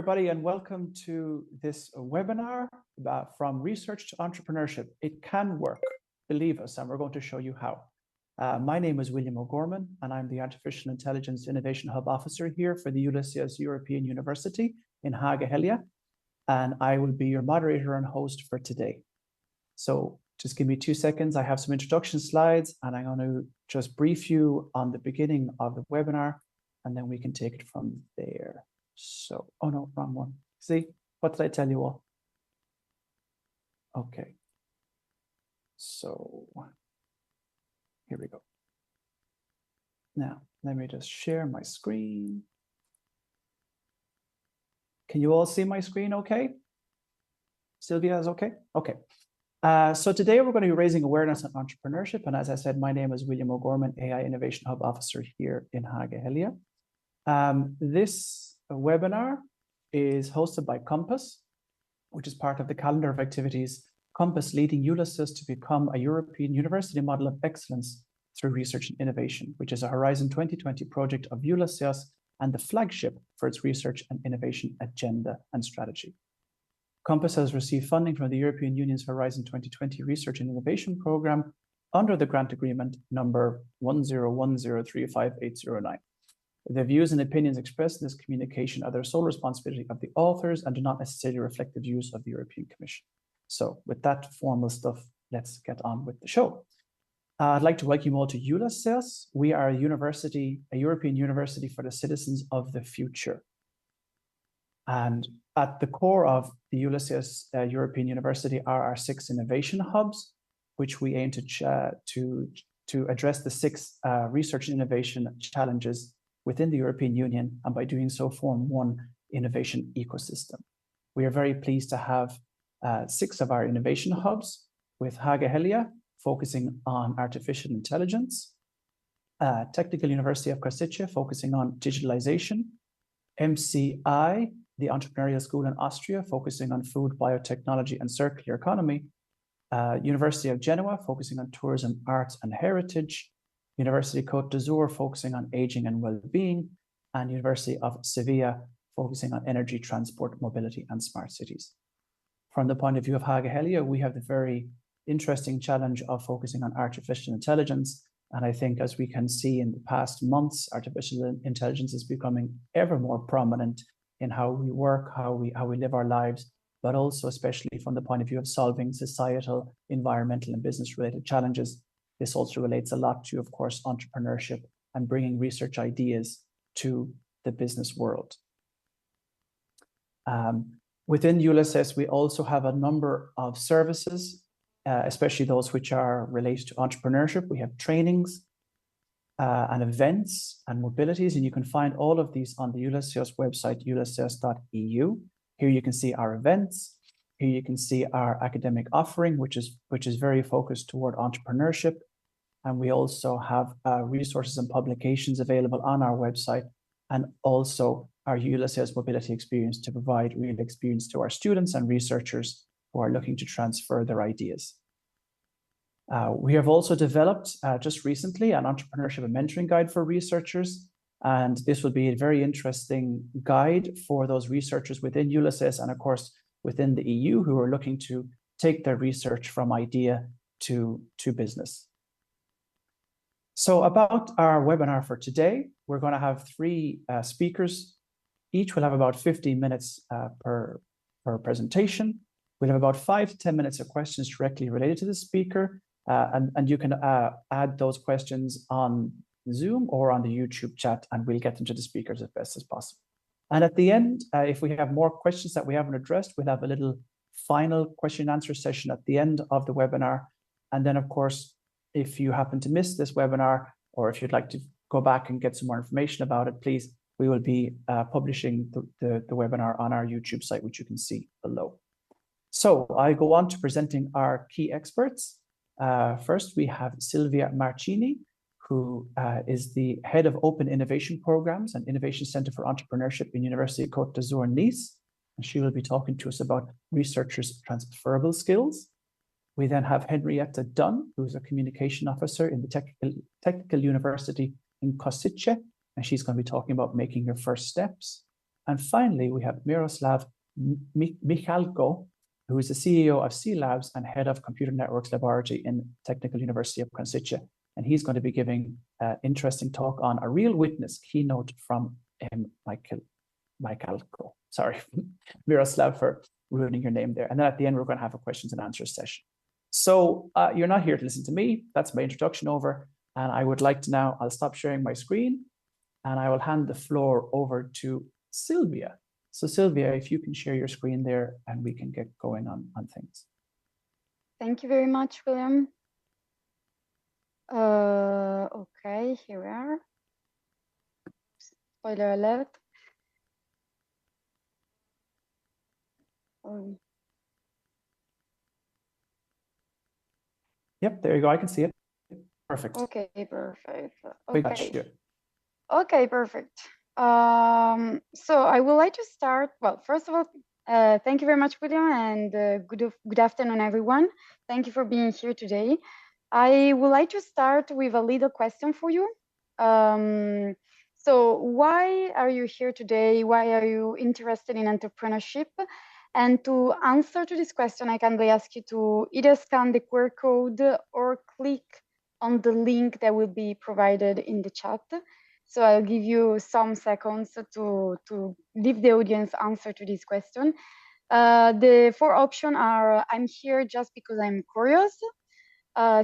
everybody, and welcome to this webinar from research to entrepreneurship. It can work, believe us, and we're going to show you how. My name is William O'Gorman, and I'm the Artificial Intelligence Innovation Hub Officer here for the Ulysses European University in Hagahelia, and I will be your moderator and host for today. So just give me 2 seconds. I have some introduction slides, and I'm going to just brief you on the beginning of the webinar, and then we can take it from there. So, oh no, wrong one. See, what did I tell you all? Okay. So here we go. Now, let me just share my screen. Can you all see my screen okay? Sylvia is okay? Okay. So today we're going to be raising awareness on entrepreneurship. And as I said, my name is William O'Gorman, AI Innovation Hub Officer here in Hagahelia. This webinar is hosted by Compass, which is part of the calendar of activities. Compass leading Ulysses to become a European university model of excellence through research and innovation, which is a Horizon 2020 project of Ulysses and the flagship for its research and innovation agenda and strategy. Compass has received funding from the European Union's Horizon 2020 Research and Innovation Programme under the grant agreement number 10103589. The views and opinions expressed in this communication are the sole responsibility of the authors and do not necessarily reflect the views of the European Commission. So with that formal stuff, let's get on with the show. I'd like to welcome you all to Ulysses. We are a university, a European university for the citizens of the future. And at the core of the Ulysses European University are our 6 innovation hubs, which we aim to address the 6 research and innovation challenges within the European Union, and by doing so form one innovation ecosystem. We are very pleased to have 6 of our innovation hubs, with Hagahelia focusing on artificial intelligence, Technical University of Košice focusing on digitalization, MCI, the Entrepreneurial School in Austria, focusing on food, biotechnology, and circular economy, University of Genoa focusing on tourism, arts, and heritage, University Côte d'Azur focusing on aging and well-being, and University of Sevilla focusing on energy, transport, mobility, and smart cities. From the point of view of Hagahelia, we have the very interesting challenge of focusing on artificial intelligence. And I think, as we can see in the past months, artificial intelligence is becoming ever more prominent in how we work, how we live our lives, but also especially from the point of view of solving societal, environmental, and business-related challenges. This also relates a lot to, of course, entrepreneurship and bringing research ideas to the business world. Within Ulysses, we also have a number of services, especially those which are related to entrepreneurship. We have trainings and events and mobilities, and you can find all of these on the Ulysses website, ulysses.eu. Here you can see our events. Here you can see our academic offering, which is very focused toward entrepreneurship. And we also have resources and publications available on our website, and also our Ulysses mobility experience to provide real experience to our students and researchers who are looking to transfer their ideas. We have also developed just recently an entrepreneurship and mentoring guide for researchers. And this will be a very interesting guide for those researchers within Ulysses and, of course, within the EU who are looking to take their research from idea to business. So about our webinar for today, we're going to have 3 speakers. Each will have about 15 minutes per presentation. We'll have about 5 to 10 minutes of questions directly related to the speaker. And you can add those questions on Zoom or on the YouTube chat, and we'll get them to the speakers as best as possible. And at the end, if we have more questions that we haven't addressed, we'll have a little final question and answer session at the end of the webinar. And then, of course, if you happen to miss this webinar, or if you'd like to go back and get some more information about it, please, we will be publishing the webinar on our YouTube site, which you can see below. So I go on to presenting our key experts. First, we have Silvia Marcini, who is the head of Open Innovation Programs and Innovation Center for Entrepreneurship in University of Côte d'Azur, Nice. And she will be talking to us about researchers' transferable skills. We then have Henrietta Dunn, who is a communication officer in the Technical University in Košice, and she's going to be talking about making your first steps. And finally, we have Miroslav Michalko, who is the CEO of Ceelabs and head of Computer Networks Laboratory in Technical University of Koncice. And he's going to be giving an interesting talk on a real witness keynote from Michalko. Sorry, Miroslav, for ruining your name there. And then at the end, we're going to have a questions and answers session. So you're not here to listen to me. That's my introduction over. And I would like to now, I'll stop sharing my screen and I will hand the floor over to Sylvia. So Sylvia, if you can share your screen there and we can get going on things. Thank you very much, William. Okay, here we are. Spoiler alert. Yep, there you go. I can see it. Perfect. Okay, perfect. We got you. Okay, perfect. So I would like to start. Well, first of all, thank you very much, William, and good afternoon, everyone. Thank you for being here today. I would like to start with a little question for you. So why are you here today? Why are you interested in entrepreneurship? And to answer to this question, I kindly ask you to either scan the QR code or click on the link that will be provided in the chat. So I'll give you some seconds to leave the audience answer to this question. The four options are: I'm here just because I'm curious.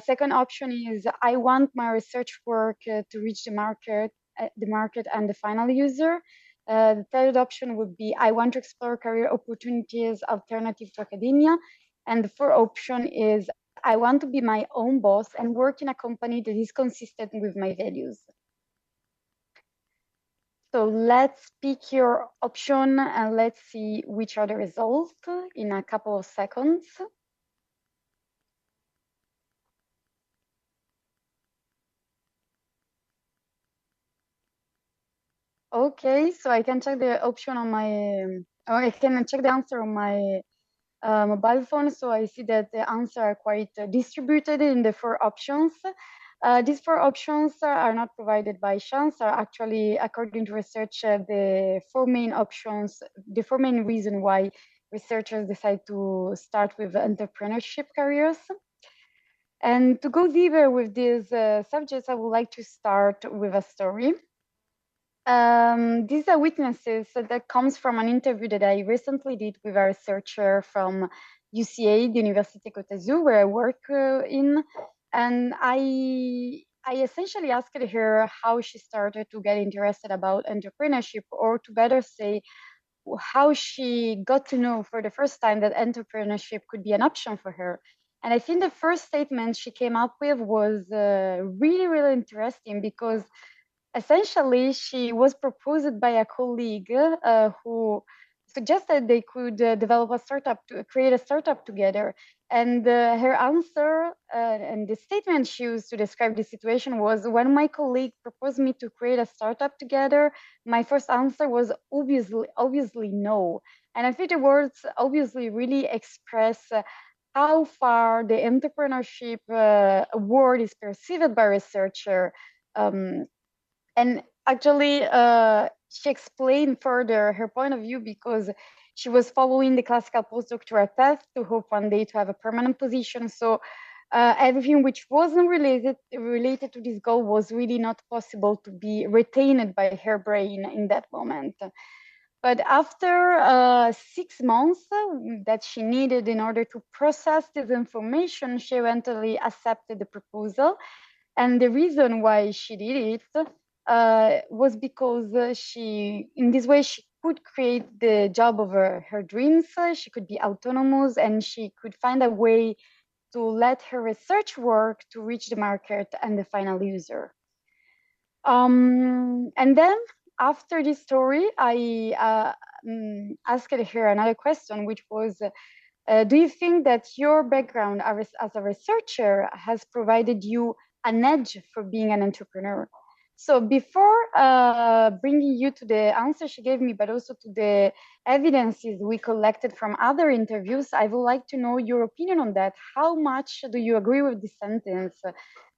Second option is I want my research work to reach the market and the final user. The third option would be I want to explore career opportunities alternative to academia. And the fourth option is I want to be my own boss and work in a company that is consistent with my values. So let's pick your option and let's see which are the results in a couple of seconds. Okay, so I can check the option on my, or I can check the answer on my mobile phone. So I see that the answers are quite distributed in the four options. These four options are not provided by chance, are actually, according to research, the four main options, the four main reasons why researchers decide to start with entrepreneurship careers. And to go deeper with these subjects, I would like to start with a story. These are witnesses that comes from an interview that I recently did with a researcher from UCA, the University Côte d'Azur, where I work in. And I essentially asked her how she started to get interested about entrepreneurship, or to better say, how she got to know for the first time that entrepreneurship could be an option for her. And I think the first statement she came up with was really, really interesting, because essentially she was proposed by a colleague who suggested they could develop a startup, to create a startup together. And her answer and the statement she used to describe the situation was, when my colleague proposed me to create a startup together, my first answer was obviously no. And I think the words obviously really express how far the entrepreneurship word is perceived by researcher. And actually, she explained further her point of view, because she was following the classical postdoctoral path to hope one day to have a permanent position. So everything which wasn't related to this goal was really not possible to be retained by her brain in that moment. But after 6 months that she needed in order to process this information, she eventually accepted the proposal. And the reason why she did it was because in this way, she could create the job of her dreams. She could be autonomous, and she could find a way to let her research work to reach the market and the final user. And then after this story, I asked her another question, which was, do you think that your background as a researcher has provided you an edge for being an entrepreneur? So before bringing you to the answer she gave me, but also to the evidences we collected from other interviews, I would like to know your opinion on that. How much do you agree with this sentence?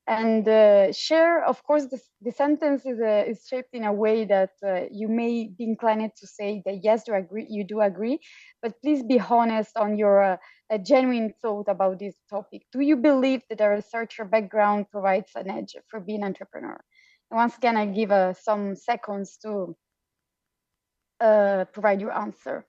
and share. Of course, the sentence is shaped in a way that you may be inclined to say that yes, you do agree, but please be honest on your genuine thought about this topic. Do you believe that a researcher background provides an edge for being an entrepreneur? And once again, I give some seconds to provide your answer.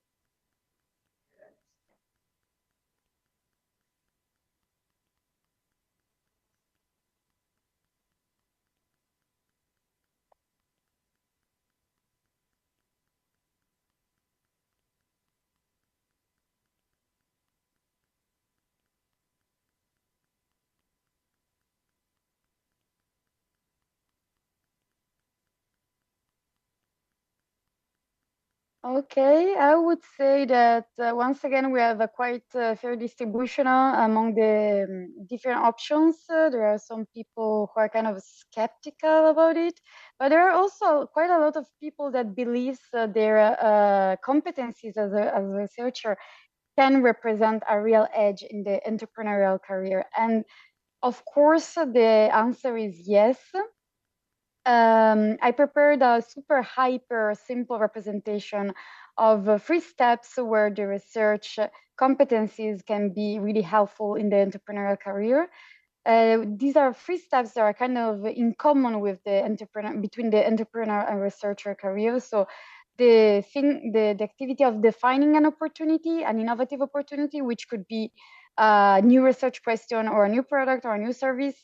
Okay, I would say that once again we have a quite fair distribution among the different options. There are some people who are kind of skeptical about it, but there are also quite a lot of people that believes their competencies as a researcher can represent a real edge in the entrepreneurial career. And of course, the answer is yes. I prepared a super hyper simple representation of 3 steps where the research competencies can be really helpful in the entrepreneurial career. These are 3 steps that are kind of in common with between the entrepreneur and researcher career. So the activity of defining an opportunity, an innovative opportunity, which could be a new research question or a new product or a new service,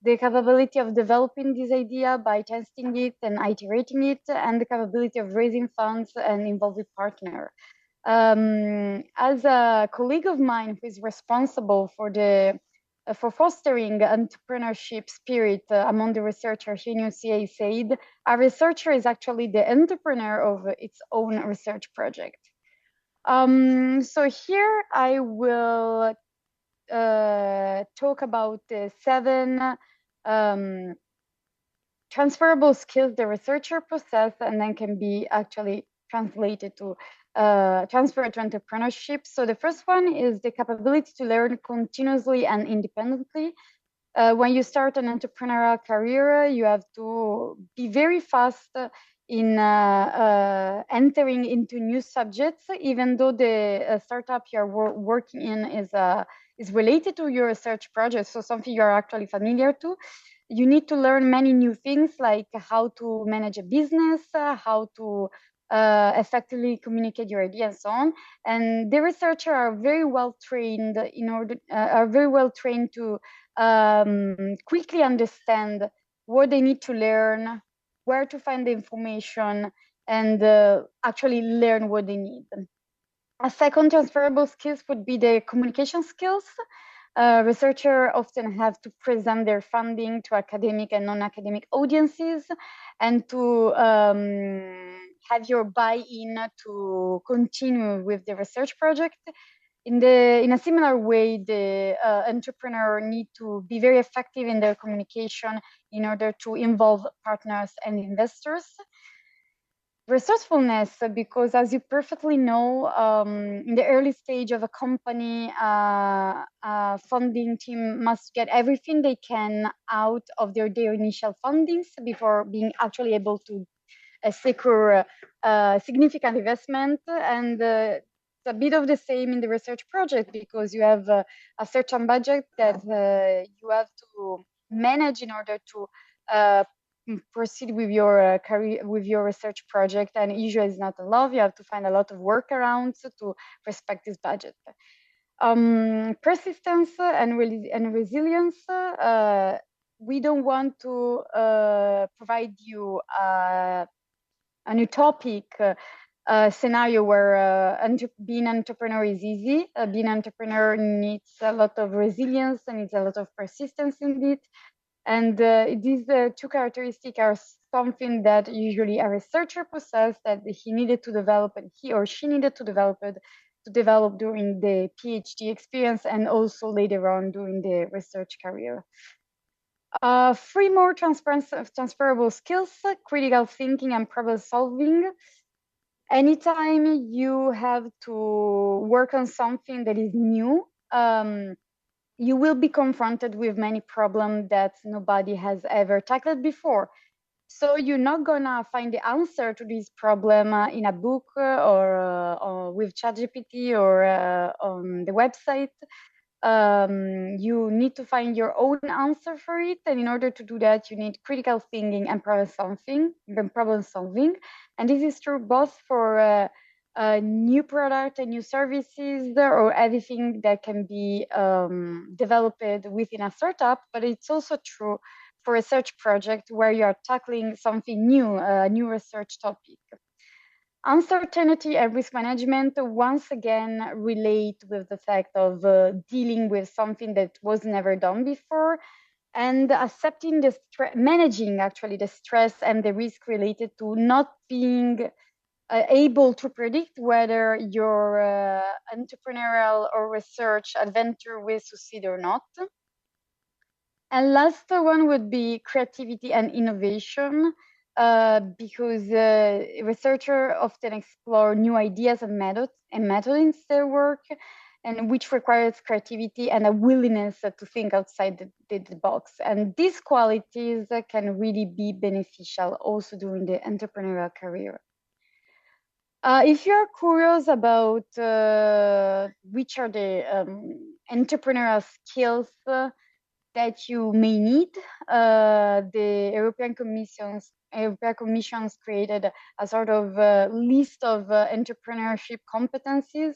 the capability of developing this idea by testing it and iterating it, and the capability of raising funds and involving partner. As a colleague of mine who is responsible for fostering entrepreneurship spirit among the researchers in UCA said, a researcher is actually the entrepreneur of its own research project. So here I will talk about the 7 transferable skills the researcher possesses and then can be actually translated to transfer to entrepreneurship. So the first one is the capability to learn continuously and independently. When you start an entrepreneurial career, you have to be very fast in entering into new subjects, even though the startup you're working in is related to your research project, so something you're actually familiar to. You need to learn many new things, like how to manage a business, how to effectively communicate your idea, and so on. And the researchers are very well trained to quickly understand what they need to learn, where to find the information, and actually learn what they need. A second transferable skills would be the communication skills. Researchers often have to present their funding to academic and non-academic audiences, and to have your buy-in to continue with the research project. In a similar way, the entrepreneur need to be very effective in their communication in order to involve partners and investors. Resourcefulness, because as you perfectly know, in the early stage of a company, funding team must get everything they can out of their initial fundings before being actually able to secure significant investment. And it's a bit of the same in the research project, because you have a certain budget that you have to manage in order to proceed with your career, with your research project, and usually it's not enough. You have to find a lot of workarounds to respect this budget. Persistence and resilience. We don't want to provide you an utopic scenario where being an entrepreneur is easy. Being an entrepreneur needs a lot of resilience and needs a lot of persistence in it. And these 2 characteristics are something that usually a researcher possesses, that he needed to develop, and he or she needed to develop during the PhD experience, and also later on during the research career. 3 more transferable skills: critical thinking and problem solving. Anytime you have to work on something that is new, you will be confronted with many problems that nobody has ever tackled before. So you're not gonna find the answer to this problem in a book or with ChatGPT or on the website. You need to find your own answer for it, and in order to do that, you need critical thinking and problem solving. And this is true both for a new product and new services or everything that can be developed within a startup, but it's also true for a research project where you are tackling something new, a new research topic. Uncertainty and risk management once again relate with the fact of dealing with something that was never done before, and accepting managing actually the stress and the risk related to not being able to predict whether your entrepreneurial or research adventure will succeed or not. And last one would be creativity and innovation, because researchers often explore new ideas and methods in their work, and which requires creativity and a willingness to think outside the box. And these qualities can really be beneficial also during the entrepreneurial career. If you're curious about which are the entrepreneurial skills that you may need, the European Commission's created a sort of list of entrepreneurship competencies,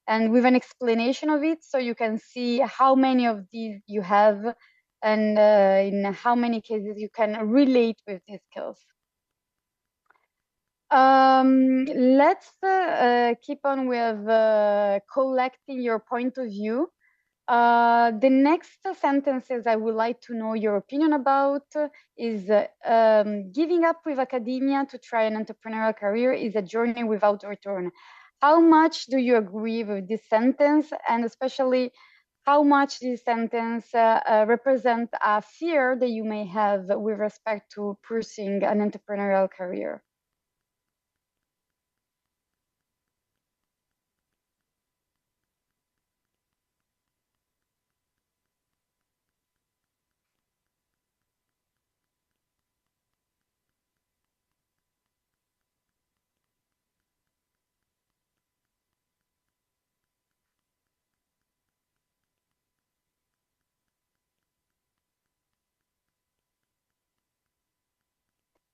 and with an explanation of it, so you can see how many of these you have and in how many cases you can relate with these skills. Let's keep on with collecting your point of view. The next sentences I would like to know your opinion about is giving up with academia to try an entrepreneurial career is a journey without return. How much do you agree with this sentence, and especially how much this sentence represents a fear that you may have with respect to pursuing an entrepreneurial career?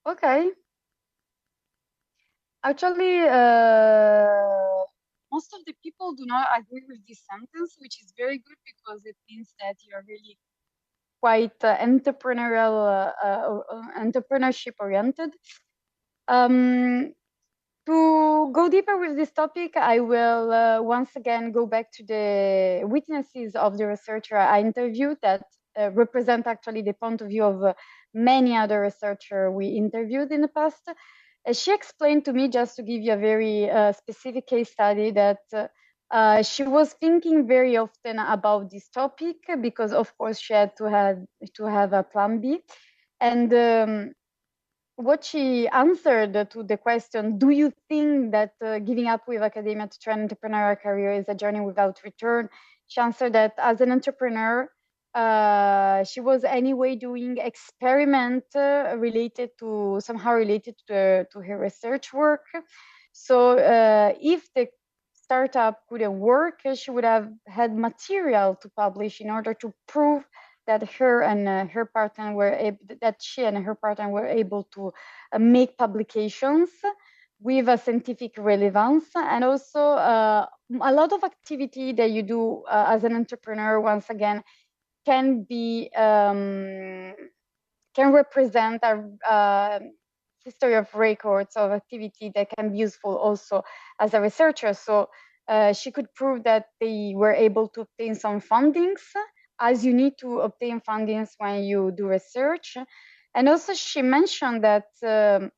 Okay. Actually, most of the people do not agree with this sentence, which is very good because it means that you're really quite entrepreneurship oriented. To go deeper with this topic, I will once again go back to the witnesses of the researcher I interviewed that represent actually the point of view of many other researchers we interviewed in the past. She explained to me, just to give you a very specific case study, that she was thinking very often about this topic because, of course, she had to have a plan B. And what she answered to the question, do you think that giving up with academia to try an entrepreneurial career is a journey without return? She answered that as an entrepreneur, she was anyway doing experiment somehow related to her research work. So if the startup couldn't work, she would have had material to publish in order to prove that she and her partner were able to make publications with a scientific relevance, and also a lot of activity that you do as an entrepreneur, once again, can represent a history of records of activity that can be useful also as a researcher. So she could prove that they were able to obtain some fundings, as you need to obtain fundings when you do research. And also she mentioned that the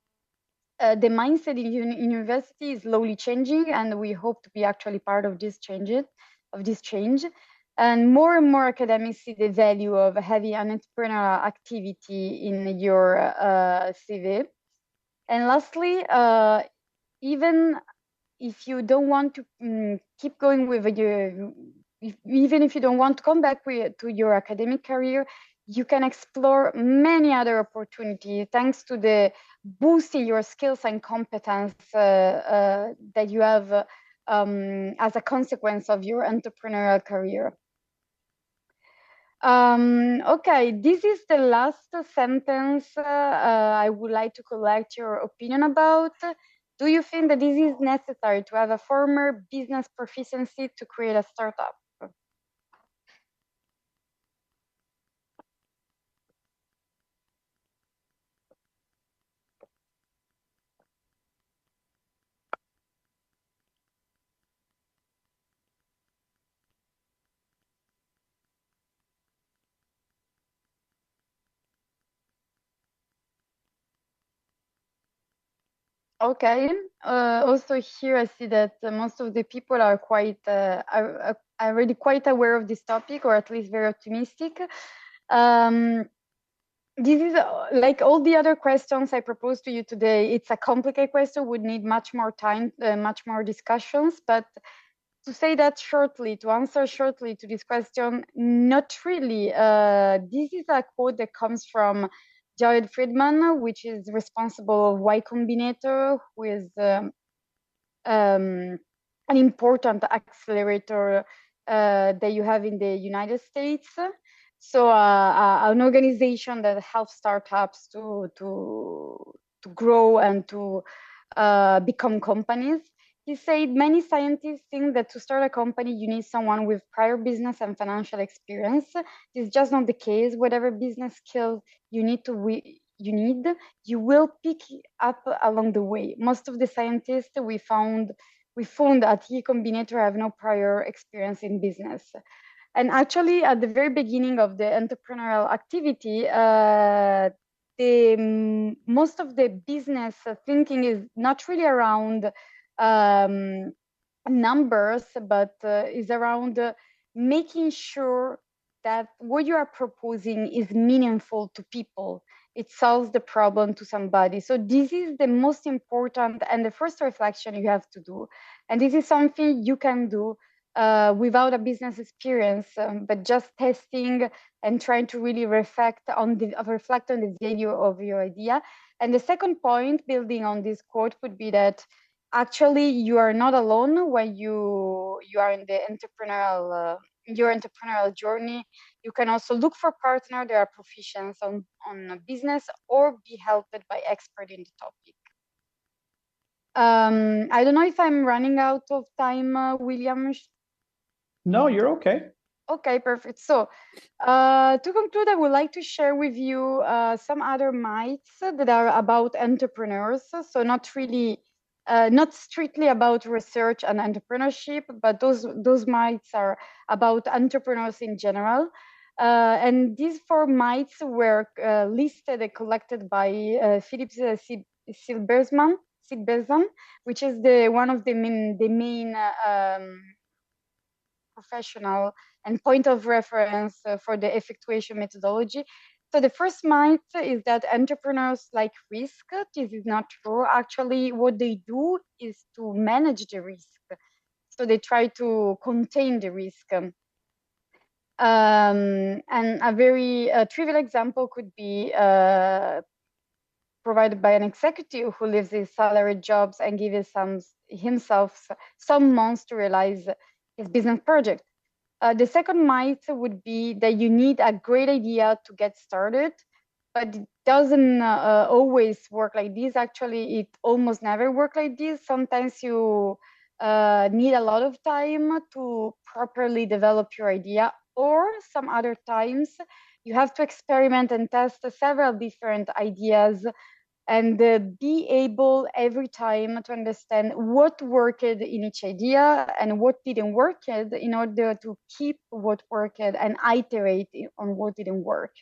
mindset in university is slowly changing, and we hope to be actually part of this change. And more academics see the value of having an entrepreneurial activity in your CV. And lastly, even if you don't want to keep going with even if you don't want to come back to your academic career, you can explore many other opportunities thanks to the boosting your skills and competence that you have as a consequence of your entrepreneurial career. Okay, this is the last sentence I would like to collect your opinion about. Do you think that this is necessary to have a former business proficiency to create a startup? Okay. Also here, I see that most of the people are quite are already quite aware of this topic, or at least very optimistic. This is like all the other questions I proposed to you today. It's a complicated question, would need much more time, much more discussions. But to say that shortly, to answer shortly to this question, not really. This is a quote that comes from Friedman, which is responsible of Y Combinator, who is an important accelerator that you have in the United States. So an organization that helps startups to grow and to become companies. He said many scientists think that to start a company, you need someone with prior business and financial experience. This is just not the case. Whatever business skills you need, you will pick up along the way. Most of the scientists we found at Y Combinator have no prior experience in business. And actually, at the very beginning of the entrepreneurial activity, most of the business thinking is not really around numbers, but is around making sure that what you are proposing is meaningful to people. It solves the problem to somebody. So this is the most important and the first reflection you have to do. And this is something you can do without a business experience, but just testing and trying to really reflect on the value of your idea. And the second point, building on this quote, would be that actually you are not alone when you are in the entrepreneurial your entrepreneurial journey. You can also look for partners that are proficient on business or be helped by experts in the topic. I don't know if I'm running out of time, William. No, you're okay. Okay, perfect. So to conclude, I would like to share with you some other myths that are about entrepreneurs. So not strictly about research and entrepreneurship, but those myths are about entrepreneurs in general. And these 4 myths were listed and collected by Philip Silbersman, which is one of the main professional and point of reference for the effectuation methodology. So the first myth is that entrepreneurs like risk. This is not true. Actually, what they do is to manage the risk. So they try to contain the risk. And a very trivial example could be provided by an executive who leaves his salaried jobs and gives himself some months to realize his business project. The second myth would be that you need a great idea to get started, but it doesn't always work like this. Actually, it almost never works like this. Sometimes you need a lot of time to properly develop your idea, or some other times you have to experiment and test several different ideas and be able every time to understand what worked in each idea and what didn't work in order to keep what worked and iterate on what didn't work.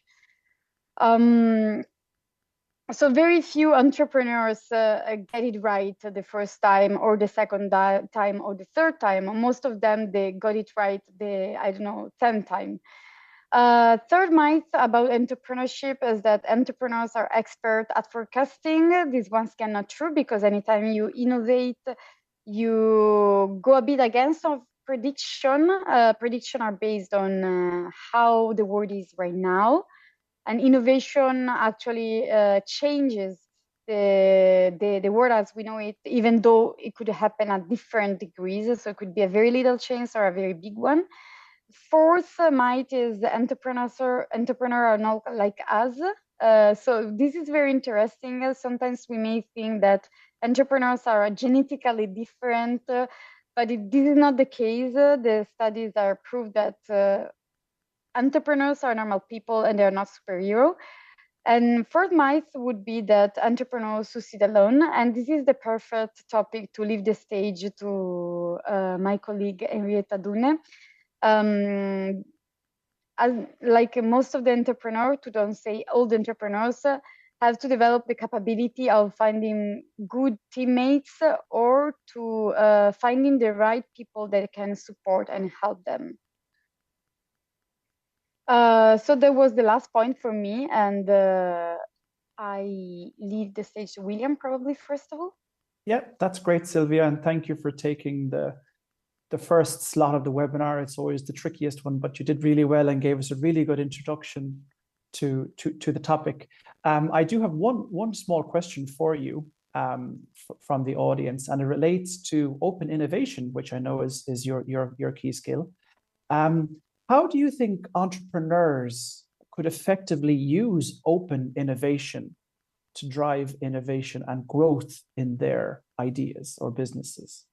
So very few entrepreneurs get it right the first time or the second time or the third time. Most of them, they got it right the, 10th time. Third myth about entrepreneurship is that entrepreneurs are expert at forecasting. This one's cannot true, because anytime you innovate, you go a bit against of prediction are based on how the world is right now, and innovation actually changes the world as we know it, even though it could happen at different degrees. So it could be a very little change or a very big one. Fourth might is the entrepreneur are not like us. So this is very interesting. Sometimes we may think that entrepreneurs are genetically different, but this is not the case. The studies are proof that entrepreneurs are normal people and they're not superhero. And fourth myth would be that entrepreneurs succeed alone. And this is the perfect topic to leave the stage to my colleague Henrietta Dunn. As like most of the entrepreneurs, to don't say all the entrepreneurs, have to develop the capability of finding good teammates or to finding the right people that can support and help them. So that was the last point for me, and I leave the stage to William, probably first of all. Yeah, that's great, Sylvia, and thank you for taking the first slot of the webinar. It's always the trickiest one, but you did really well and gave us a really good introduction to the topic. I do have one small question for you from the audience, and it relates to open innovation, which I know is your key skill. How do you think entrepreneurs could effectively use open innovation to drive innovation and growth in their ideas or businesses?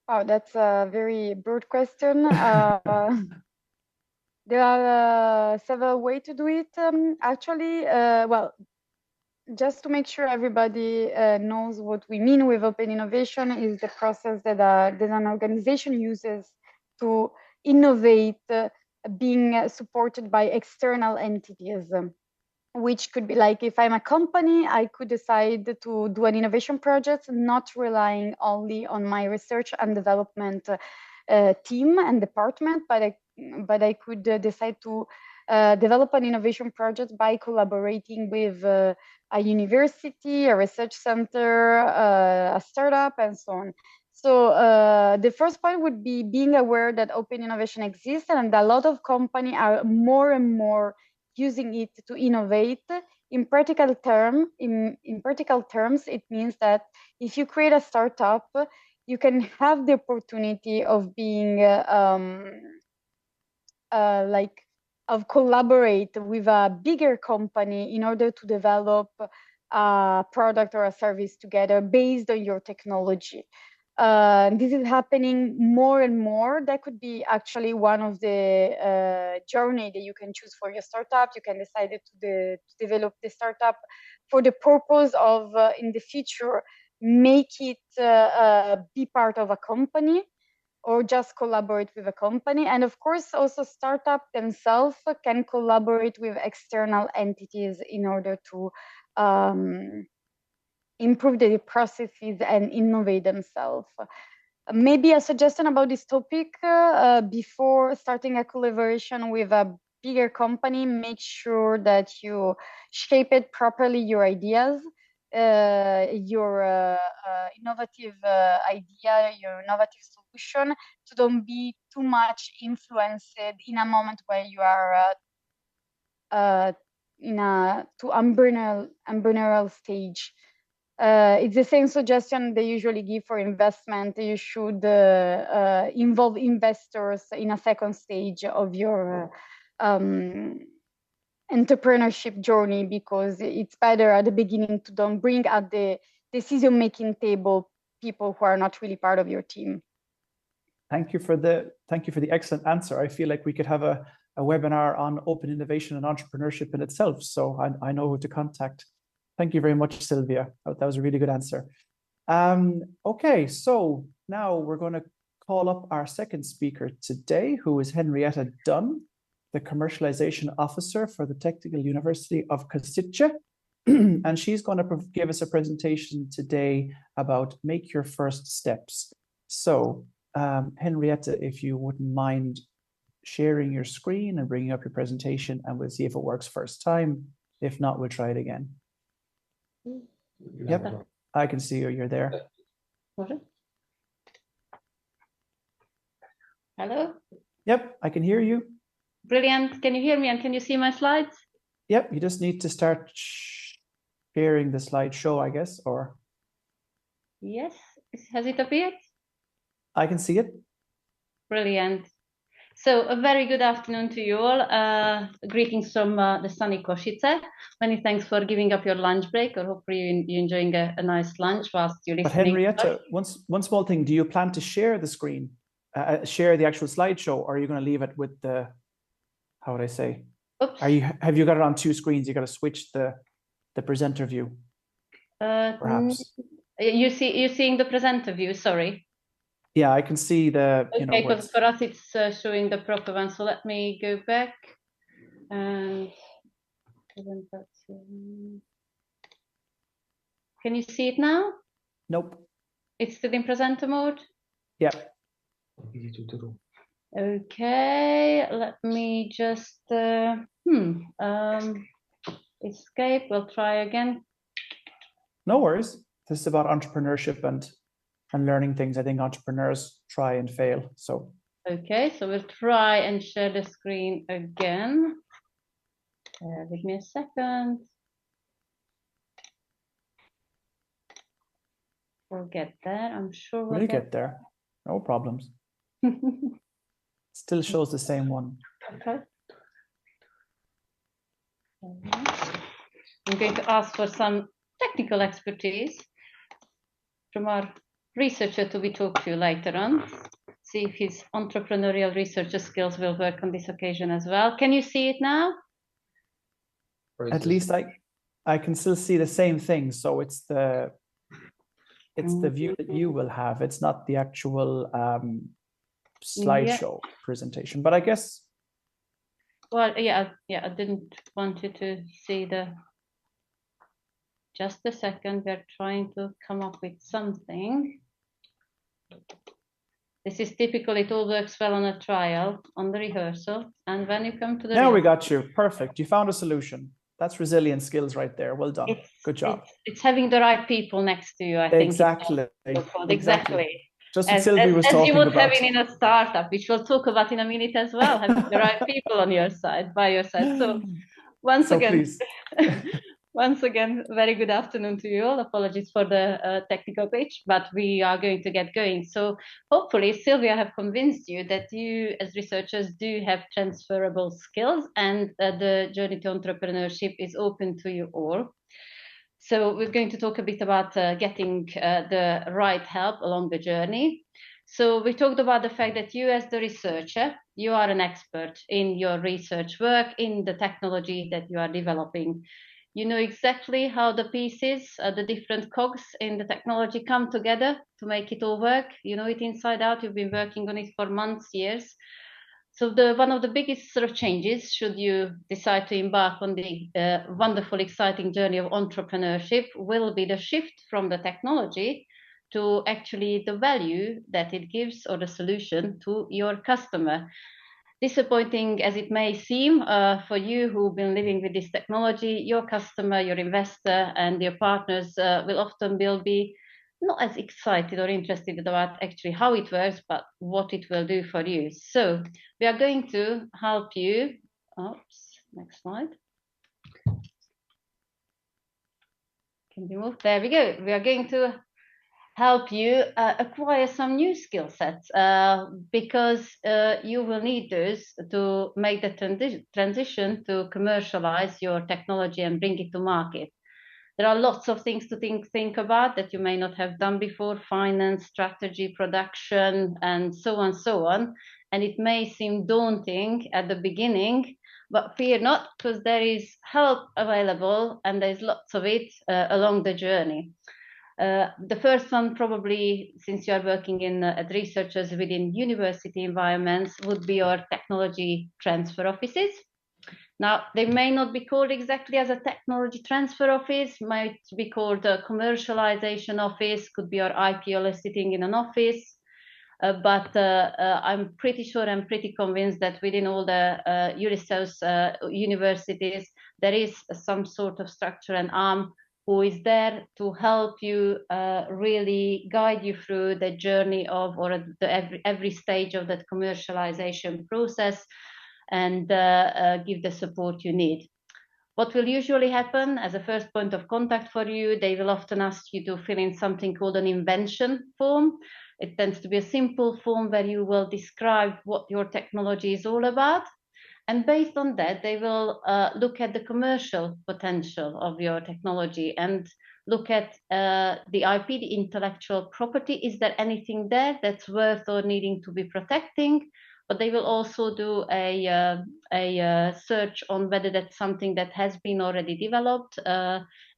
Oh, that's a very broad question. There are several ways to do it. Actually, well, just to make sure everybody knows what we mean with open innovation is the process that an organization uses to innovate, being supported by external entities. Which could be like, if I'm a company, I could decide to do an innovation project, not relying only on my research and development team and department, but I could decide to develop an innovation project by collaborating with a university, a research center, a startup, and so on. So the first point would be being aware that open innovation exists, and a lot of companies are more and more using it to innovate. In practical terms, it means that if you create a startup, you can have the opportunity of being of collaborate with a bigger company in order to develop a product or a service together based on your technology. This is happening more and more. That could be actually one of the journey that you can choose for your startup. You can decide to develop the startup for the purpose of in the future make it be part of a company or just collaborate with a company. And of course, also startup themselves can collaborate with external entities in order to improve the processes and innovate themselves. Maybe a suggestion about this topic, before starting a collaboration with a bigger company, make sure that you shape it properly, your ideas, your innovative idea, your innovative solution, to don't be too much influenced in a moment where you are in a too entrepreneurial stage. It's the same suggestion they usually give for investment. You should involve investors in a second stage of your entrepreneurship journey, because it's better at the beginning to don't bring at the decision-making table people who are not really part of your team. Thank you for the excellent answer. I feel like we could have a webinar on open innovation and entrepreneurship in itself. So I know who to contact. Thank you very much, Sylvia. That was a really good answer. Okay, so now we're going to call up our second speaker today, who is Henrietta Dunn, the Commercialization Officer for the Technical University of Košice. And she's going to give us a presentation today about Make Your First Steps. So, Henrietta, if you wouldn't mind sharing your screen and bringing up your presentation, and we'll see if it works first time. If not, we'll try it again. Mm. 嗯 Yep, I can see you. You're there. Może? Hello? Yep, I can hear you. Brilliant. Can you hear me and can you see my slides? Yep, you just need to start sharing the slideshow, I guess, or... Yes. Has it appeared? I can see it. Brilliant. So a very good afternoon to you all. Greetings from the sunny Košice. Many thanks for giving up your lunch break, or hopefully you're enjoying a nice lunch whilst you're listening. But Henrietta, one small thing, do you plan to share the screen, share the actual slideshow, or are you going to leave it with the, how would I say? Oops. Have you got it on two screens? You got to switch the presenter view, perhaps. You're seeing the presenter view, sorry. Yeah, I can see the, okay, because for us it's showing the proper one. So let me go back and can you see it now? Nope. It's still in presenter mode? Yeah. Okay, let me just escape. We'll try again. No worries. This is about entrepreneurship and learning things. I think entrepreneurs try and fail. So okay, so we'll try and share the screen again. Give me a second. We'll get there. I'm sure we'll get there. No problems. Still shows the same one. Okay. I'm going to ask for some technical expertise from our researcher to be talked to later on. See if his entrepreneurial researcher skills will work on this occasion as well. Can you see it now? At least I can still see the same thing. So it's the view that you will have. It's not the actual slideshow presentation. But I guess. Well, yeah, I didn't want you to see the. Just a second, we're trying to come up with something. This is typical, it all works well on a trial, on the rehearsal. And when you come to the now we got you. Perfect. You found a solution. That's resilient skills right there. Well done. Good job. It's having the right people next to you, I think. Exactly. Just what Sylvie was talking about. As you would have it in a startup, which we'll talk about in a minute as well, having the right people on your side, by your side. So once again, very good afternoon to you all. Apologies for the technical glitch, but we are going to get going. So hopefully, Sylvia, have convinced you that you as researchers do have transferable skills and the journey to entrepreneurship is open to you all. So we're going to talk a bit about getting the right help along the journey. So we talked about the fact that you as the researcher, you are an expert in your research work, in the technology that you are developing. You know exactly how the pieces, the different cogs in the technology come together to make it all work. You know it inside out. You've been working on it for months, years. So one of the biggest sort of changes, should you decide to embark on the wonderful, exciting journey of entrepreneurship, will be the shift from the technology to actually the value that it gives or the solution to your customer. Disappointing as it may seem for you who've been living with this technology, your customer, your investor, and your partners will often be not as excited or interested about actually how it works, but what it will do for you. So we are going to help you. Oops, next slide. Can we move? There we go. We are going to help you acquire some new skill sets because you will need those to make the transition to commercialize your technology and bring it to market. There are lots of things to think about that you may not have done before: finance, strategy, production, and so on. And it may seem daunting at the beginning, but fear not, because there is help available and there's lots of it along the journey. The first one, probably, since you are working at researchers within university environments, would be your technology transfer offices. Now, they may not be called exactly as a technology transfer office, might be called a commercialization office, could be your IPO sitting in an office. But I'm pretty sure and pretty convinced that within all the URISOS universities, there is some sort of structure and arm who is there to help you really guide you through the journey of, or every stage of that commercialization process, and give the support you need. What will usually happen as a first point of contact for you, they will often ask you to fill in something called an invention form. It tends to be a simple form where you will describe what your technology is all about. And based on that, they will look at the commercial potential of your technology and look at the IP, the intellectual property. Is there anything there that's worth or needing to be protecting? But they will also do a search on whether that's something that has been already developed,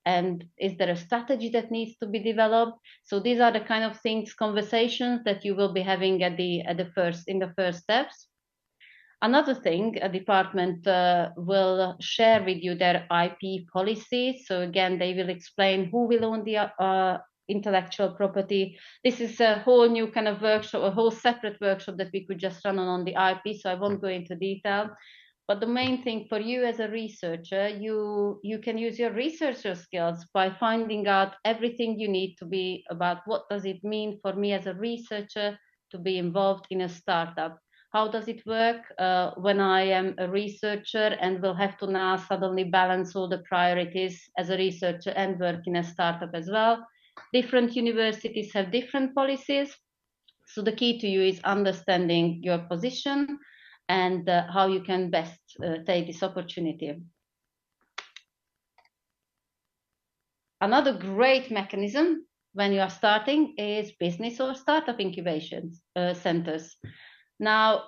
and is there a strategy that needs to be developed? So these are the kind of things, conversations that you will be having in the first steps. Another thing, a department will share with you their IP policy. So again, they will explain who will own the intellectual property. This is a whole new kind of workshop, a whole separate workshop that we could just run on the IP, so I won't go into detail. But the main thing for you as a researcher, you can use your researcher skills by finding out everything you need to be about what does it mean for me as a researcher to be involved in a startup. How does it work when I am a researcher and will have to now suddenly balance all the priorities as a researcher and work in a startup as well? Different universities have different policies. So the key to you is understanding your position and how you can best take this opportunity. Another great mechanism when you are starting is business or startup incubation centers. Now,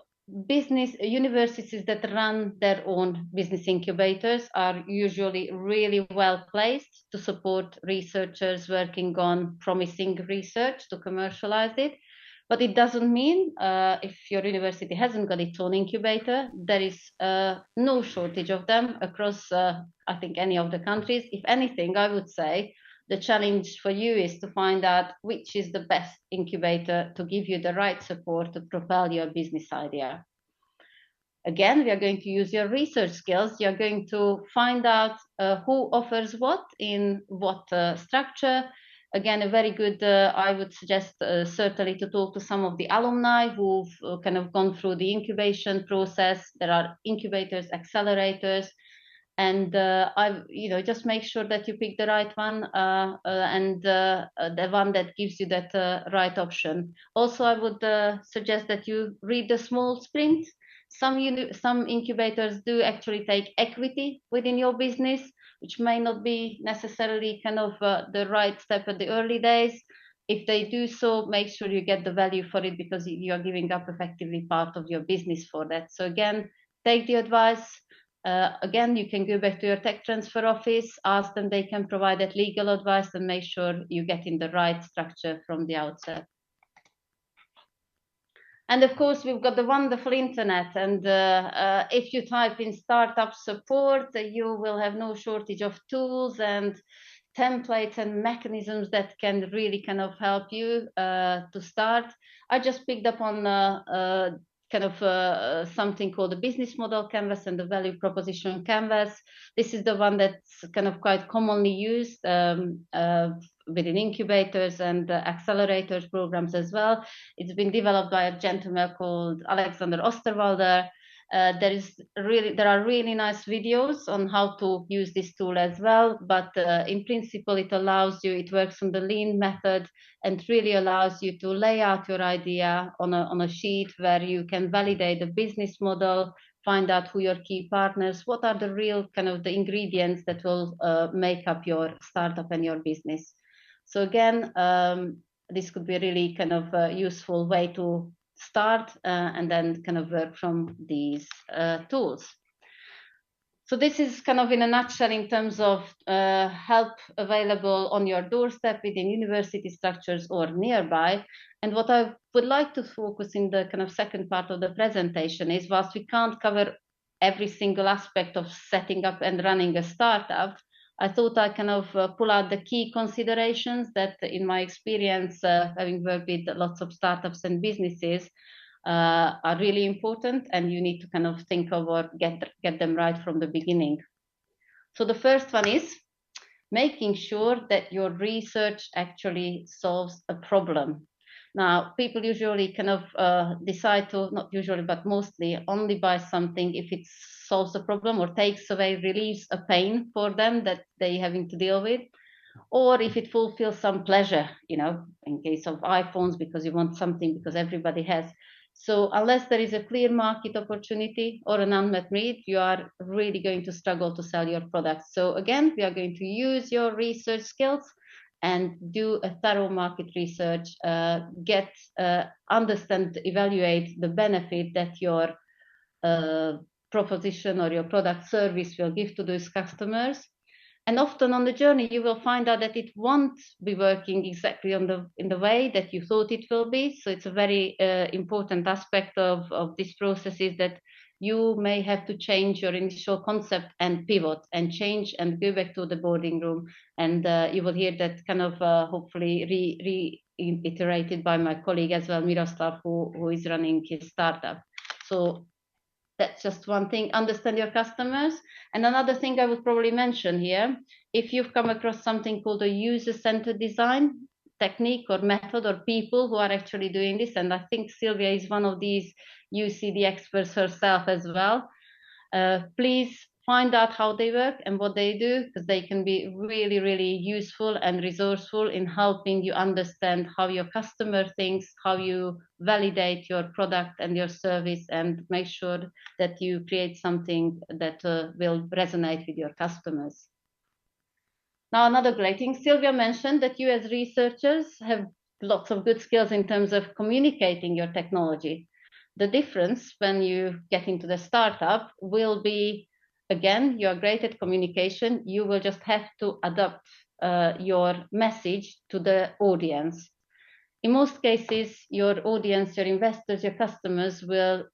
business universities that run their own business incubators are usually really well placed to support researchers working on promising research to commercialize it. But it doesn't mean if your university hasn't got its own incubator, there is no shortage of them across, I think, any of the countries. If anything, I would say the challenge for you is to find out which is the best incubator to give you the right support to propel your business idea. Again, we are going to use your research skills. You're going to find out who offers what in what structure. Again, a very good, I would suggest certainly to talk to some of the alumni who've kind of gone through the incubation process. There are incubators, accelerators, and just make sure that you pick the right one and the one that gives you that right option. Also, I would suggest that you read the small sprint. Some incubators do actually take equity within your business, which may not be necessarily kind of the right step at the early days. If they do so, make sure you get the value for it, because you are giving up effectively part of your business for that. So again, take the advice. Again, you can go back to your tech transfer office, ask them, they can provide that legal advice, and make sure you get in the right structure from the outset. And of course, we've got the wonderful internet. And if you type in startup support, you will have no shortage of tools and templates and mechanisms that can really kind of help you to start. I just picked up on something called the business model canvas and the value proposition canvas. This is the one that's kind of quite commonly used within incubators and accelerators programs as well. It's been developed by a gentleman called Alexander Osterwalder. There are really nice videos on how to use this tool as well, but in principle it works on the lean method and really allows you to lay out your idea on a sheet where you can validate the business model, find out who your key partners, what are the real kind of the ingredients that will make up your startup and your business. So again, this could be a really kind of useful way to start and then kind of work from these tools. So this is kind of in a nutshell in terms of help available on your doorstep within university structures or nearby. And what I would like to focus in the kind of second part of the presentation is, whilst we can't cover every single aspect of setting up and running a startup, I thought I kind of pull out the key considerations that, in my experience, having worked with lots of startups and businesses, are really important, and you need to kind of think of or get them right from the beginning. So the first one is, making sure that your research actually solves a problem. Now, people usually kind of decide to, not usually, but mostly only buy something if it solves a problem or takes away, relieves a pain for them that they having to deal with, or if it fulfills some pleasure, you know, in case of iPhones, because you want something because everybody has. So unless there is a clear market opportunity or an unmet need, you are really going to struggle to sell your products. So again, we are going to use your research skills and do a thorough market research, understand, evaluate the benefit that your proposition or your product service will give to those customers. And often on the journey, you will find out that it won't be working exactly in the way that you thought it will be. So it's a very important aspect of this process is that you may have to change your initial concept and pivot and change and go back to the boarding room. And you will hear that kind of hopefully reiterated by my colleague as well, Miroslav, who is running his startup. So that's just one thing, understand your customers. And another thing I would probably mention here, if you've come across something called a user-centered design technique or method or people who are actually doing this, and I think Sylvia is one of these UCD experts herself as well, please find out how they work and what they do, because they can be really, really useful and resourceful in helping you understand how your customer thinks, how you validate your product and your service, and make sure that you create something that will resonate with your customers. Now, another great thing, Sylvia mentioned that you as researchers have lots of good skills in terms of communicating your technology. The difference when you get into the startup will be, again, you're great at communication. You will just have to adapt your message to the audience. In most cases, your audience, your investors, your customers will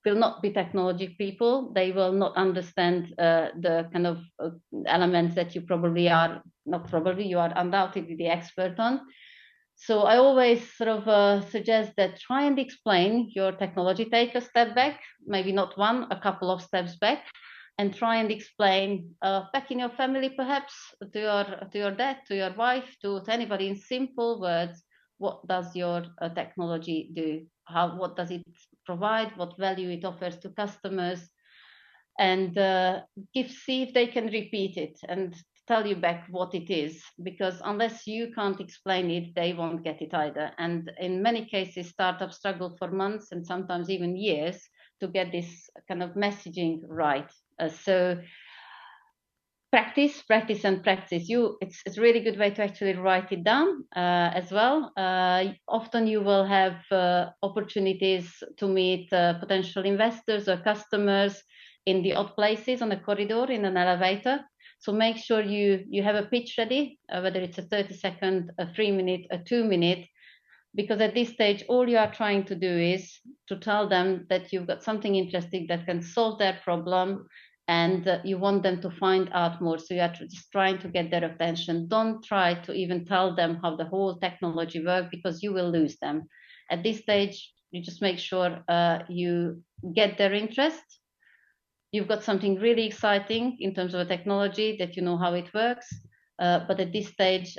not be technology people. They will not understand the kind of elements that you probably are, not probably, you are undoubtedly the expert on. So I always sort of suggest that try and explain your technology. Take a step back, maybe not one, a couple of steps back, and try and explain back in your family, perhaps to your dad, to your wife, to anybody in simple words, what does your technology do? What does it provide? What value it offers to customers? And see if they can repeat it and tell you back what it is, because unless you can't explain it, they won't get it either. And in many cases, startups struggle for months and sometimes even years to get this kind of messaging right. So practice, practice, and practice. It's a really good way to actually write it down as well. Often you will have opportunities to meet potential investors or customers in the odd places on a corridor, in an elevator. So make sure you have a pitch ready, whether it's a 30-second, a 3-minute, a 2-minute, because at this stage, all you are trying to do is to tell them that you've got something interesting that can solve their problem, and you want them to find out more. So you are just trying to get their attention. Don't try to even tell them how the whole technology works, because you will lose them. At this stage, you just make sure you get their interest. You've got something really exciting in terms of a technology that you know how it works. But at this stage,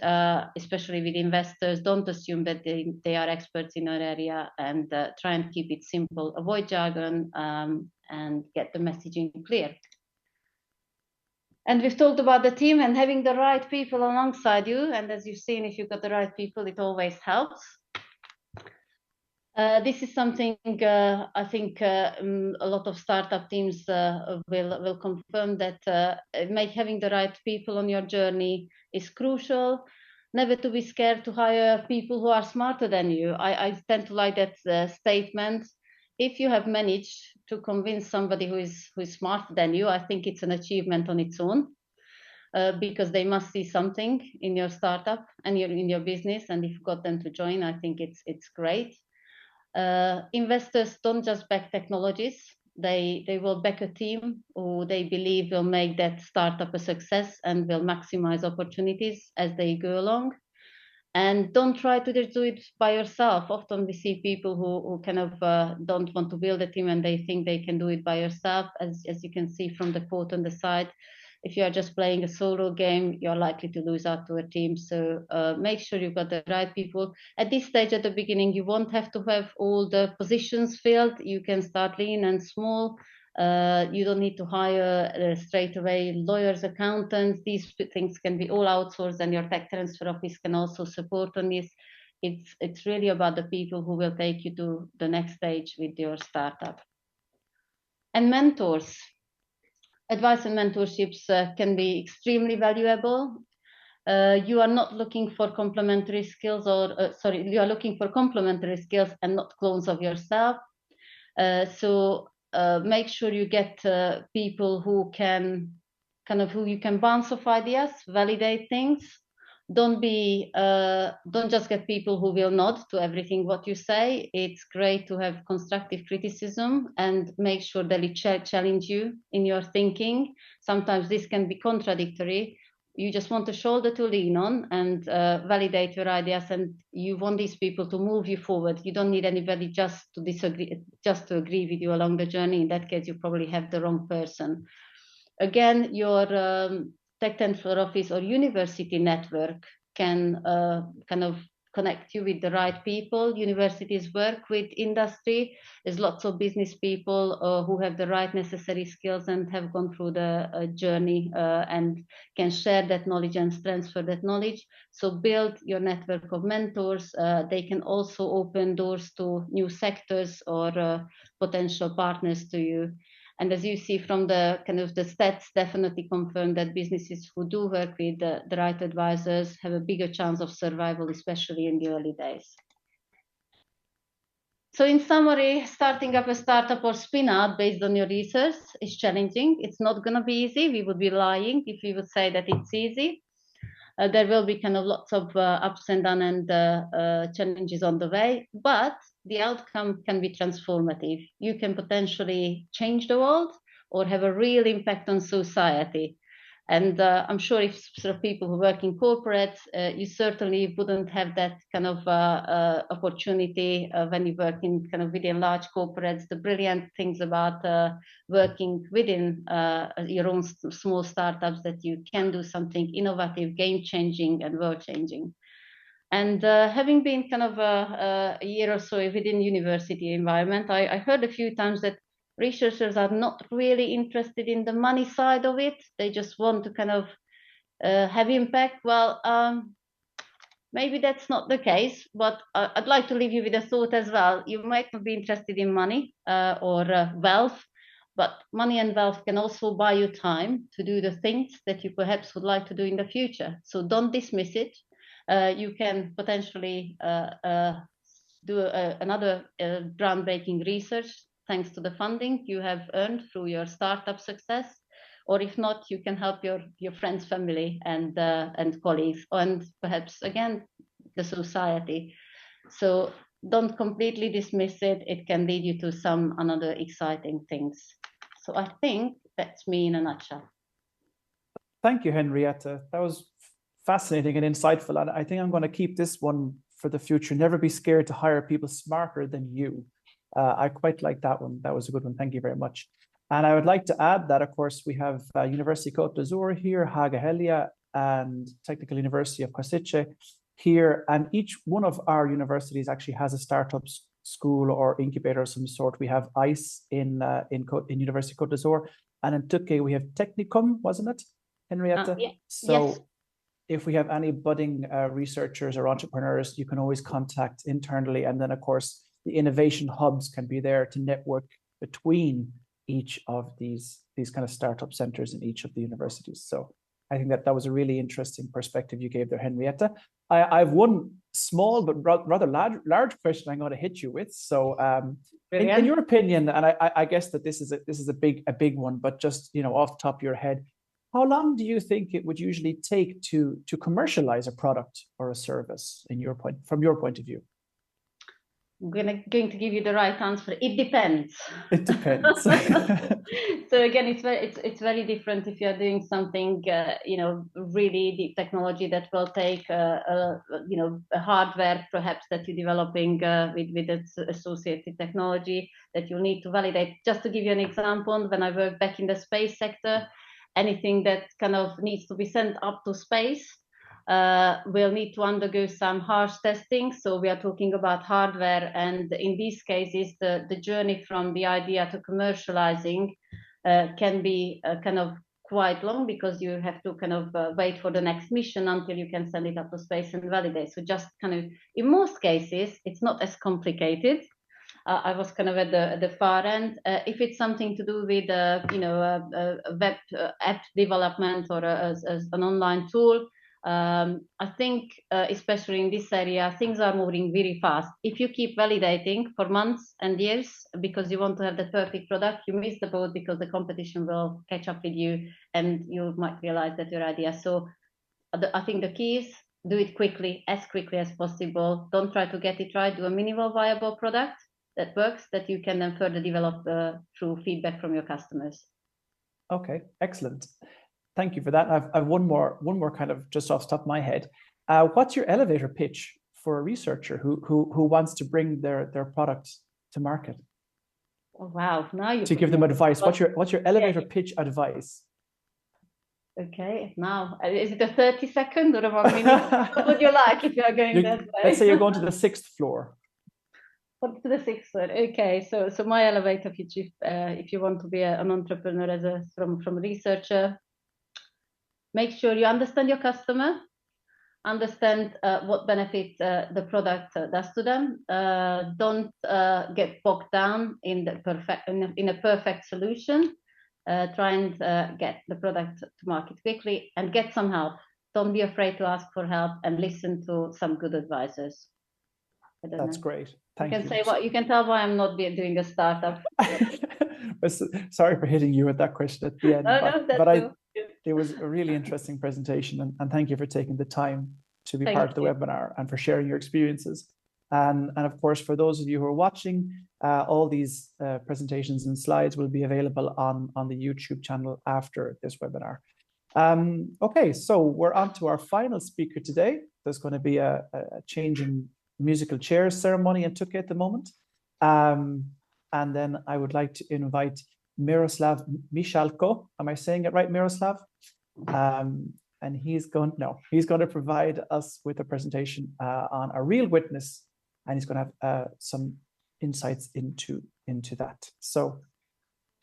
especially with investors, don't assume that they are experts in our area, and try and keep it simple. Avoid jargon and get the messaging clear. And we've talked about the team and having the right people alongside you. And as you've seen, if you've got the right people, it always helps. This is something I think a lot of startup teams will confirm, that having the right people on your journey is crucial. Never to be scared to hire people who are smarter than you. I tend to like that statement. If you have managed to convince somebody who is smarter than you, I think it's an achievement on its own, because they must see something in your startup and in your business. And if you've got them to join, I think it's great. Investors don't just back technologies. They will back a team who they believe will make that startup a success and will maximize opportunities as they go along. And don't try to just do it by yourself. Often we see people who kind of don't want to build a team, and they think they can do it by yourself. As you can see from the quote on the side, if you are just playing a solo game, you're likely to lose out to a team. So make sure you've got the right people. At this stage, at the beginning, you won't have to have all the positions filled. You can start lean and small. You don't need to hire straight away lawyers, accountants. These things can be all outsourced, and your tech transfer office can also support on this. It's really about the people who will take you to the next stage with your startup. And mentors. Advice and mentorships can be extremely valuable. You are not looking for complementary skills, or you are looking for complementary skills and not clones of yourself. So make sure you get people who can who you can bounce off ideas, validate things. Don't just get people who will nod to everything what you say. It's great to have constructive criticism and make sure that it challenge you in your thinking. Sometimes this can be contradictory. You just want a shoulder to lean on and validate your ideas, and you want these people to move you forward. You don't need anybody just to disagree, just to agree with you along the journey. In that case, you probably have the wrong person. Again, your tech transfer office or university network can connect you with the right people. Universities work with industry. There's lots of business people who have the right necessary skills and have gone through the journey and can share that knowledge and transfer that knowledge. So build your network of mentors. They can also open doors to new sectors or potential partners to you. And as you see from the the stats, definitely confirm that businesses who do work with the right advisors have a bigger chance of survival, especially in the early days. So in summary, starting up a startup or spin out based on your research is challenging. It's not going to be easy. We would be lying if we would say that it's easy. There will be lots of ups and downs and challenges on the way, but the outcome can be transformative. You can potentially change the world or have a real impact on society. And I'm sure if people who work in corporates, you certainly wouldn't have that opportunity when you work in within large corporates. The brilliant things about working within your own small startups, that you can do something innovative, game-changing, and world-changing. And having been a year or so within university environment, I heard a few times that researchers are not really interested in the money side of it. They just want to have impact. Well, maybe that's not the case, but I'd like to leave you with a thought as well. You might not be interested in money or wealth, but money and wealth can also buy you time to do the things that you perhaps would like to do in the future. So don't dismiss it. You can potentially do another groundbreaking research thanks to the funding you have earned through your startup success, or if not, you can help your friends, family, and colleagues, and perhaps again the society. So don't completely dismiss it. It can lead you to some another exciting things. So I think that's me in a nutshell. Thank you, Henrietta. That was fascinating and insightful, and I think I'm going to keep this one for the future. Never be scared to hire people smarter than you. I quite like that one. That was a good one. Thank you very much. And I would like to add that, of course, we have University Côte d'Azur here, Haga Helia, and Technical University of Košice here. And each one of our universities actually has a startups school or incubator of some sort. We have ICE in University Côte d'Azur, and in Tukke we have Technicum, wasn't it, Henrietta? Yeah. So yes. If we have any budding researchers or entrepreneurs, you can always contact internally. And then, of course, the innovation hubs can be there to network between each of these startup centers in each of the universities. So I think that was a really interesting perspective you gave there, Henrietta. I have one small but rather large question I'm going to hit you with. So in your opinion, and I guess that this is a big one, but just off the top of your head, how long do you think it would usually take to commercialize a product or a service from your point of view? I'm going to give you the right answer. It depends. It depends. So again, it's very different if you're doing something, really deep technology that will take, a hardware perhaps that you're developing with its associated technology that you'll need to validate. Just to give you an example, when I worked back in the space sector, anything that kind of needs to be sent up to space will need to undergo some harsh testing. So we are talking about hardware, and in these cases, the journey from the idea to commercializing can be kind of quite long, because you have to kind of wait for the next mission until you can send it up to space and validate. So just kind of, in most cases, it's not as complicated. I was kind of at the far end. If it's something to do with, a web app development or an online tool, I think, especially in this area, things are moving very fast. If you keep validating for months and years because you want to have the perfect product, you miss the boat, because the competition will catch up with you and you might realize that your idea. So I think the key is do it quickly as possible. Don't try to get it right. Do a minimal viable product that works, that you can then further develop through feedback from your customers. Okay, excellent. Thank you for that. I've one more kind of just off the top of my head. What's your elevator pitch for a researcher who wants to bring their product to market? Oh, wow! Now you to give them advice. What's your elevator pitch advice? Okay, now is it a 30-second or a 1 minute? What would you like if you are going that way? Let's say you're going to the 6th floor. What to the 6th floor? Okay, so my elevator pitch, if you want to be an entrepreneur from a researcher, make sure you understand your customer, understand what benefit the product does to them. Don't get bogged down in a perfect solution. Try and get the product to market quickly and get some help. Don't be afraid to ask for help and listen to some good advisors. That's great. Thank you. You can tell why I'm not doing a startup. Sorry for hitting you with that question at the end. No, it was a really interesting presentation, and thank you for taking the time to be part of the webinar and for sharing your experiences. And of course, for those of you who are watching, all these presentations and slides will be available on the YouTube channel after this webinar. Okay, so we're on to our final speaker today. There's going to be a changing musical chairs ceremony in Tukey at the moment. And then I would like to invite Miroslav Michalko. Am I saying it right, Miroslav? And he's going to provide us with a presentation on a real witness, and he's going to have some insights into that. So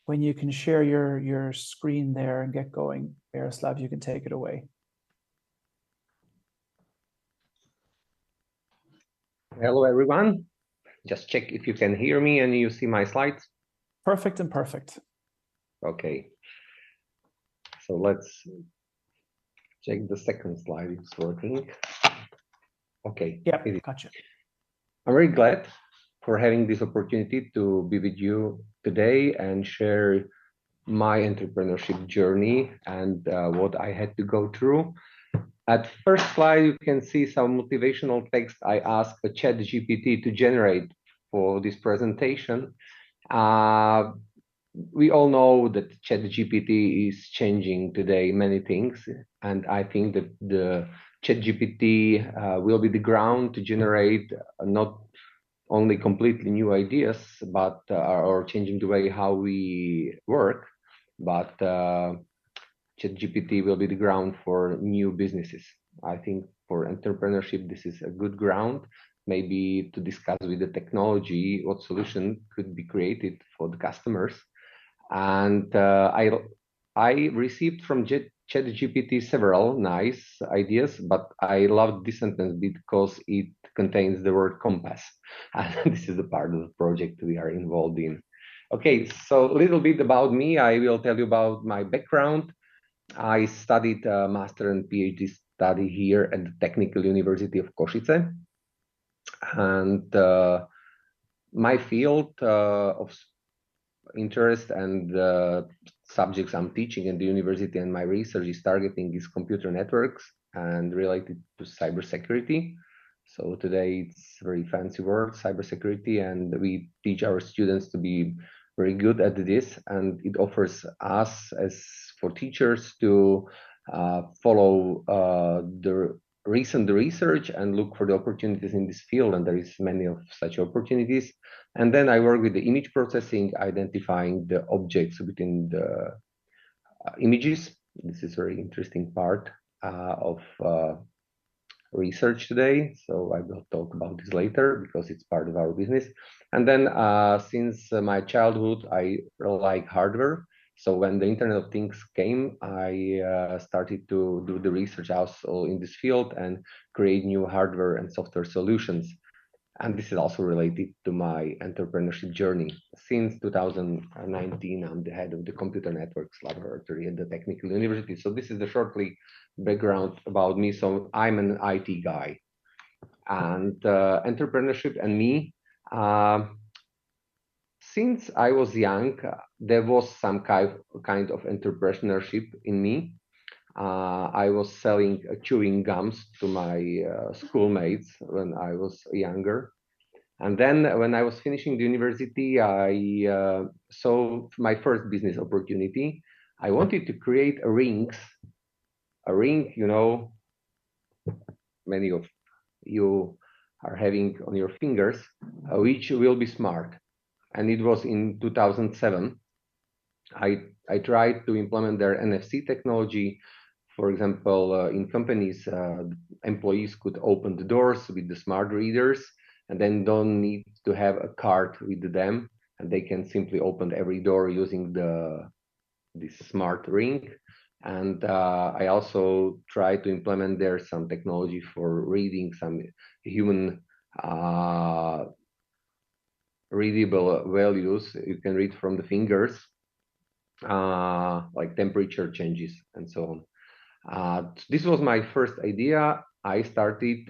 when you can share your screen there and get going, Miroslav, you can take it away. Hello, everyone. Just check if you can hear me and you see my slides. Perfect and perfect. Okay. So let's check the second slide. It's working. Okay. Yeah, gotcha. I'm very glad for having this opportunity to be with you today and share my entrepreneurship journey and what I had to go through. At first slide, you can see some motivational text I asked a ChatGPT to generate for this presentation. We all know that ChatGPT is changing today many things, and I think that the ChatGPT will be the ground to generate not only completely new ideas, but or changing the way how we work, but ChatGPT will be the ground for new businesses. I think for entrepreneurship, this is a good ground, maybe to discuss with the technology what solution could be created for the customers. And I received from ChatGPT several nice ideas, but I love this sentence because it contains the word compass. And this is the part of the project we are involved in. Okay, so a little bit about me. I will tell you about my background. I studied a master and PhD study here at the Technical University of Košice. And my field of interest and subjects I'm teaching in the university and my research is targeting is computer networks and related to cybersecurity. So today it's a very fancy word, cybersecurity, and we teach our students to be very good at this, and it offers us as for teachers to follow the recent research and look for the opportunities in this field, and there is many of such opportunities. And then I work with the image processing, identifying the objects within the images, This is a very interesting part of research today. So I will talk about this later because it's part of our business. And then since my childhood, I like hardware. So when the Internet of Things came, I started to do the research also in this field and create new hardware and software solutions. And this is also related to my entrepreneurship journey. Since 2019, I'm the head of the Computer Networks Laboratory at the Technical University. So this is the shortly background about me. So I'm an IT guy. And entrepreneurship and me, since I was young, there was some kind of entrepreneurship in me. I was selling chewing gums to my schoolmates when I was younger. And then when I was finishing the university, I saw my first business opportunity. I wanted to create a ring, you know, many of you are having on your fingers, which will be smart. And it was in 2007. I tried to implement their NFC technology. For example, in companies, employees could open the doors with the smart readers and then don't need to have a card with them, and they can simply open every door using this smart ring. And I also tried to implement there some technology for reading some human readable values you can read from the fingers, like temperature changes and so on. This was my first idea. I started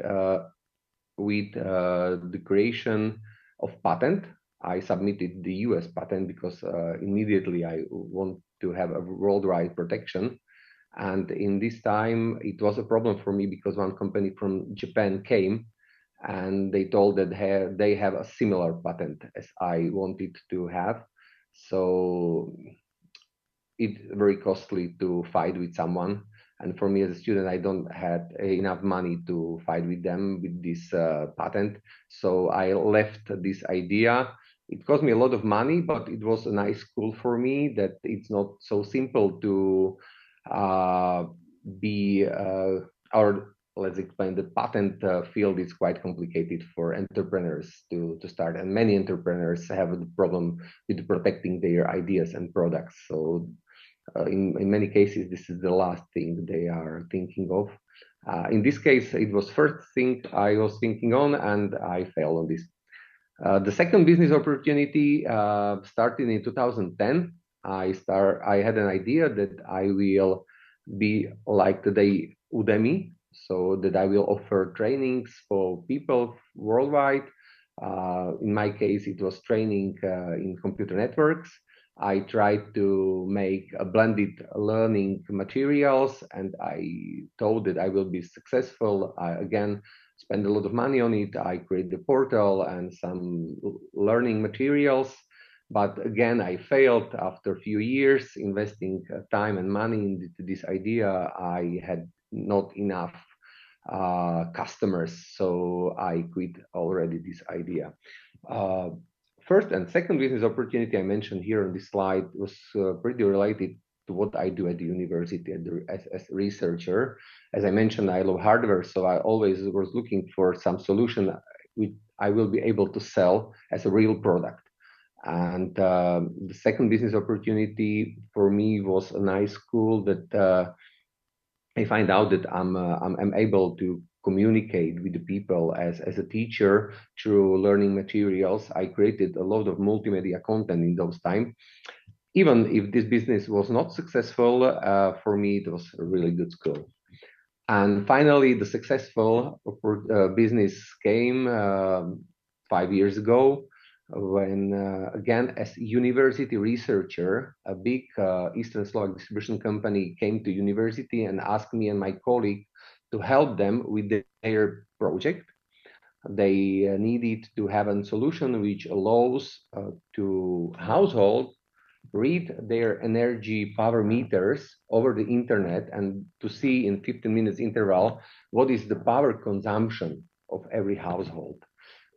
with the creation of patent. I submitted the US patent because immediately I want to have a worldwide protection. And in this time, it was a problem for me because one company from Japan came and they told that they have a similar patent as I wanted to have. So it's very costly to fight with someone. And for me as a student, I don't have enough money to fight with them with this patent. So I left this idea. It cost me a lot of money, but it was a nice school for me that it's not so simple to let's explain, the patent field is quite complicated for entrepreneurs to start. And many entrepreneurs have a problem with protecting their ideas and products. So in many cases, this is the last thing they are thinking of. In this case, it was first thing I was thinking on, and I failed on this. The second business opportunity started in 2010. I had an idea that I will be like today Udemy, so that I will offer trainings for people worldwide. In my case, it was training in computer networks. I tried to make a blended learning materials, and I thought that I will be successful. I again spend a lot of money on it. I create the portal and some learning materials, but again I failed after a few years investing time and money into this idea. I had not enough customers, so I quit already this idea. First and second business opportunity I mentioned here on this slide was pretty related to what I do at the university as a researcher. As I mentioned, I love hardware, so I always was looking for some solution which I will be able to sell as a real product. And the second business opportunity for me was a nice school that I find out that I'm able to communicate with the people as a teacher through learning materials. I created a lot of multimedia content in those time. Even if this business was not successful, for me, it was a really good school. And finally, the successful business came 5 years ago when, again, as university researcher, a big Eastern Slovak distribution company came to university and asked me and my colleague to help them with their project. They needed to have a solution which allows to household read their energy power meters over the internet and to see in 15 minutes interval what is the power consumption of every household.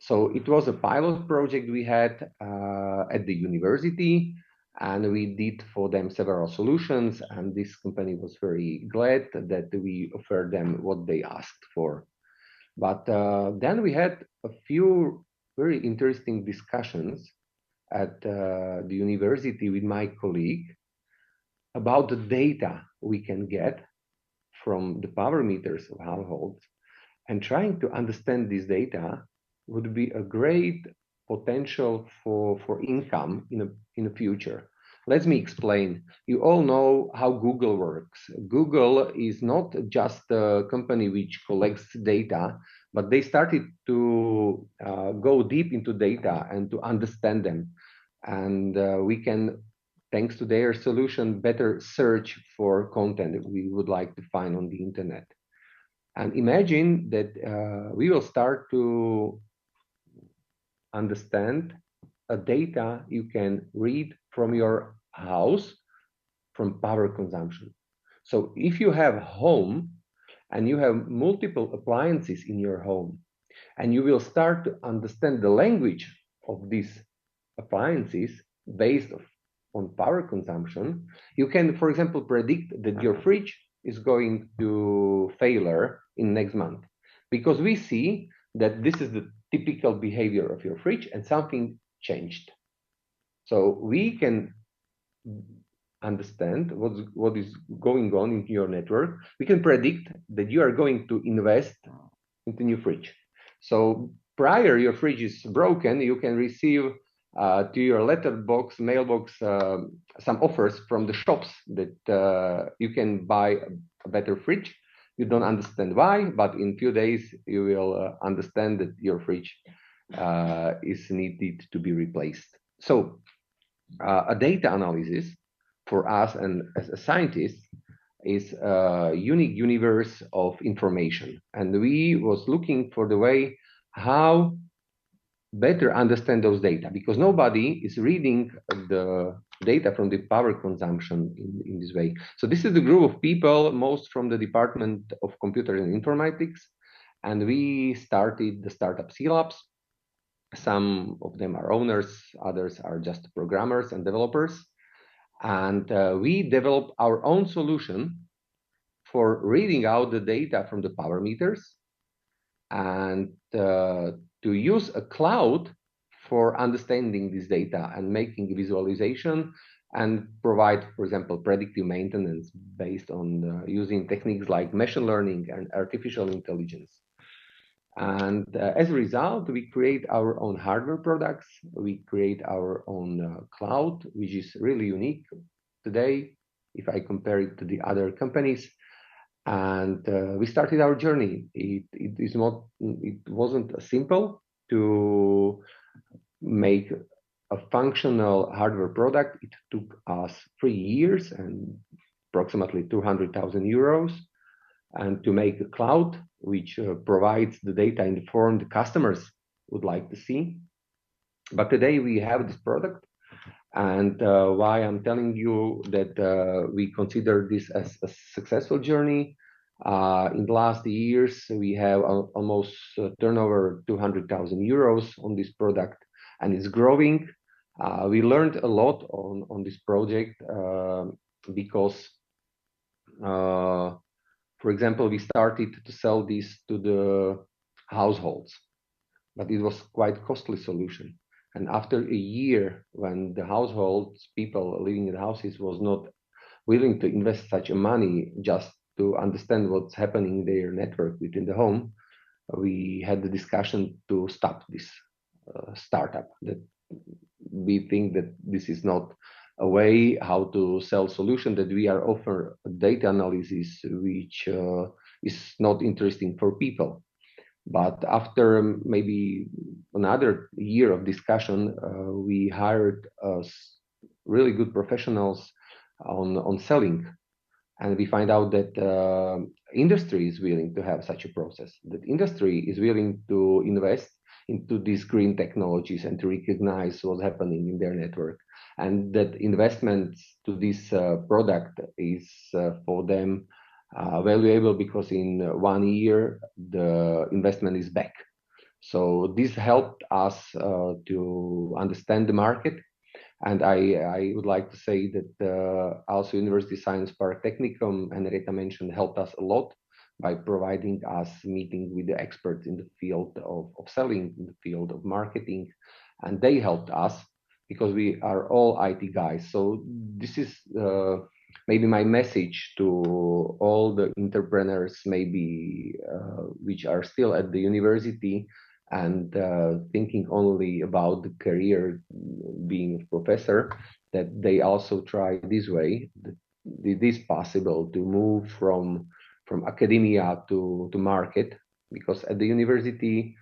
So it was a pilot project we had at the university, And we did for them several solutions, and this company was very glad that we offered them what they asked for. But then we had a few very interesting discussions at the university with my colleague about the data we can get from the power meters of households, and trying to understand this data would be a great potential for income in the future. Let me explain. You all know how Google works. Google is not just a company which collects data, but they started to go deep into data and to understand them. And we can, thanks to their solution, better search for content that we would like to find on the internet. And imagine that we will start to understand a data you can read from your house from power consumption. So if you have a home and you have multiple appliances in your home, and you will start to understand the language of these appliances based on power consumption, you can, for example, predict that your fridge is going to failure in next month, because we see that this is the typical behavior of your fridge and something changed. So we can understand what is going on in your network. We can predict that you are going to invest into new fridge. So prior your fridge is broken, you can receive to your letterbox, mailbox, some offers from the shops that you can buy a better fridge. You don't understand why, but in few days you will understand that your fridge is needed to be replaced. So a data analysis for us and as a scientist is a unique universe of information. And we was looking for the way how better understand those data, because nobody is reading the data from the power consumption in this way. So this is the group of people, most from the Department of Computer and Informatics, and we started the startup Ceelabs. Some of them are owners, others are just programmers and developers. And we developed our own solution for reading out the data from the power meters and to use a cloud for understanding this data and making visualization and provide, for example, predictive maintenance based on using techniques like machine learning and artificial intelligence. And as a result, we create our own hardware products. We create our own cloud, which is really unique today if I compare it to the other companies. And we started our journey. It wasn't simple to make a functional hardware product. It took us 3 years and approximately 200,000 euros. And to make a cloud which provides the data in the form the customers would like to see. But today we have this product. And why I'm telling you that we consider this as a successful journey. In the last years, we have almost turnover 200,000 euros on this product, and it's growing. We learned a lot on this project because, for example, we started to sell this to the households, but it was quite costly solution. And after a year, when the households, people living in the houses was not willing to invest such a money just to understand what's happening in their network within the home, we had the discussion to stop this startup. That we think that this is not a way how to sell solution, that we are offer data analysis which is not interesting for people. But after maybe another year of discussion, we hired really good professionals on selling. And we find out that industry is willing to have such a process, that industry is willing to invest into these green technologies and to recognize what's happening in their network. And that investments to this product is for them valuable, because in 1 year, the investment is back. So this helped us to understand the market. And I would like to say that also University Science Park Technicum, Henrietta mentioned, helped us a lot by providing us meeting with the experts in the field of selling, in the field of marketing, and they helped us because we are all IT guys. So this is maybe my message to all the entrepreneurs, maybe which are still at the university and thinking only about the career being a professor, that they also try this way. It is possible to move from academia to market, because at the university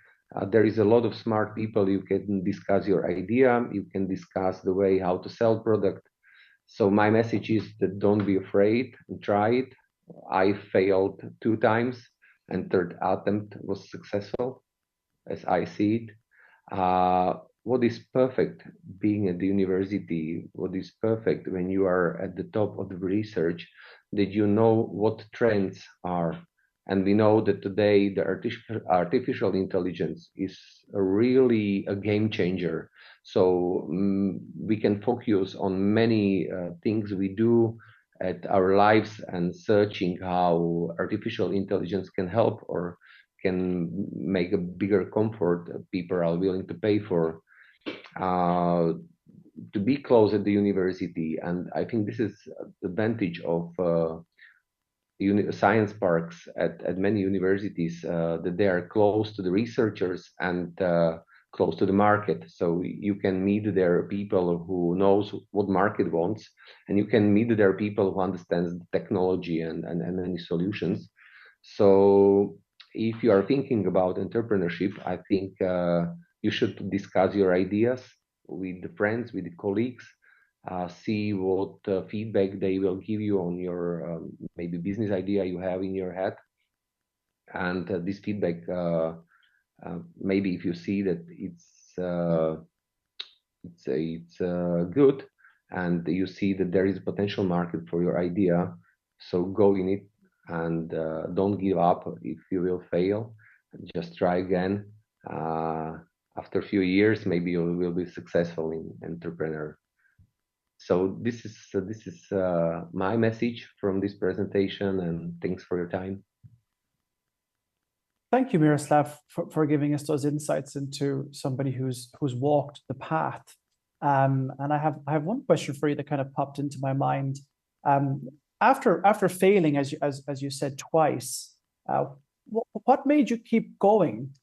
there is a lot of smart people. You can discuss your idea, you can discuss the way how to sell product. So my message is that don't be afraid and try it. I failed 2 times and third attempt was successful, as I see it. What is perfect being at the university, what is perfect when you are at the top of the research, that you know what trends are. And we know that today the artificial intelligence is really a game changer. So we can focus on many things we do at our lives and searching how artificial intelligence can help or can make a bigger comfort people are willing to pay for, to be close at the university. And I think this is the advantage of science parks at many universities, that they are close to the researchers and close to the market. So you can meet there people who knows what market wants, and you can meet there people who understands the technology and many solutions. So if you are thinking about entrepreneurship, I think you should discuss your ideas with the friends, with the colleagues, see what feedback they will give you on your maybe business idea you have in your head. And this feedback, maybe if you see that it's good, and you see that there is a potential market for your idea, so go in it and don't give up. If you will fail, just try again. After a few years, maybe you will be successful in entrepreneur. So this is my message from this presentation, and thanks for your time. Thank you, Miroslav, for giving us those insights into somebody who's walked the path. And I have one question for you that kind of popped into my mind. After failing, as you said, twice, what made you keep going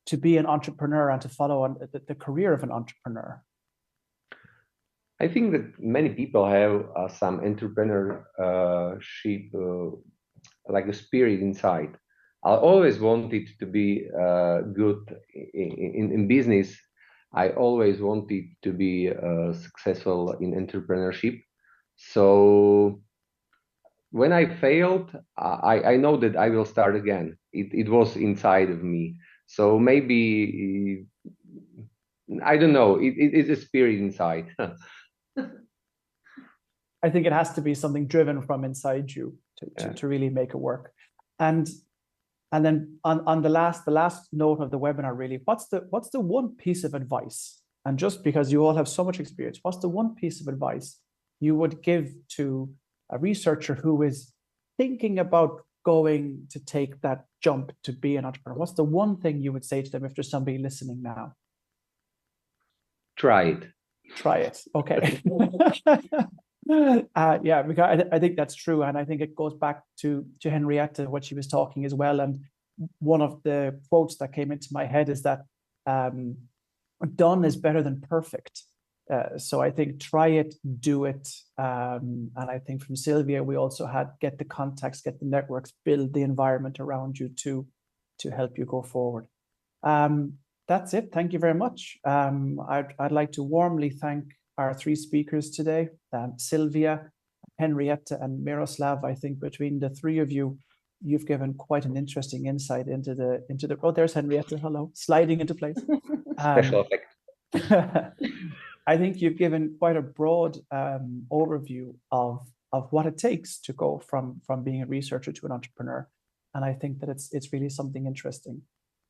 to be an entrepreneur and to follow on the career of an entrepreneur? I think that many people have some entrepreneurship, like a spirit inside. I always wanted to be good in business. I always wanted to be successful in entrepreneurship. So when I failed, I know that I will start again. It was inside of me. So maybe, I don't know, it's a spirit inside. I think it has to be something driven from inside you to really make it work. And then on the last note of the webinar, really, what's the one piece of advice? And just because you all have so much experience, what's the one piece of advice you would give to a researcher who is thinking about going to take that jump to be an entrepreneur? What's the one thing you would say to them if there's somebody listening now? Try it. Try it. Okay. Yeah, because I think that's true. And I think it goes back to Henrietta, what she was talking as well. And one of the quotes that came into my head is that done is better than perfect. So I think try it, do it. And I think from Sylvia, we also had get the contacts, get the networks, build the environment around you to help you go forward. That's it. Thank you very much. I'd like to warmly thank our 3 speakers today, Sylvia, Henrietta, and Miroslav. I think between the 3 of you, you've given quite an interesting insight into the. Oh, there's Henrietta. Hello, sliding into place. Special effect. I think you've given quite a broad overview of what it takes to go from being a researcher to an entrepreneur, and I think that it's really something interesting.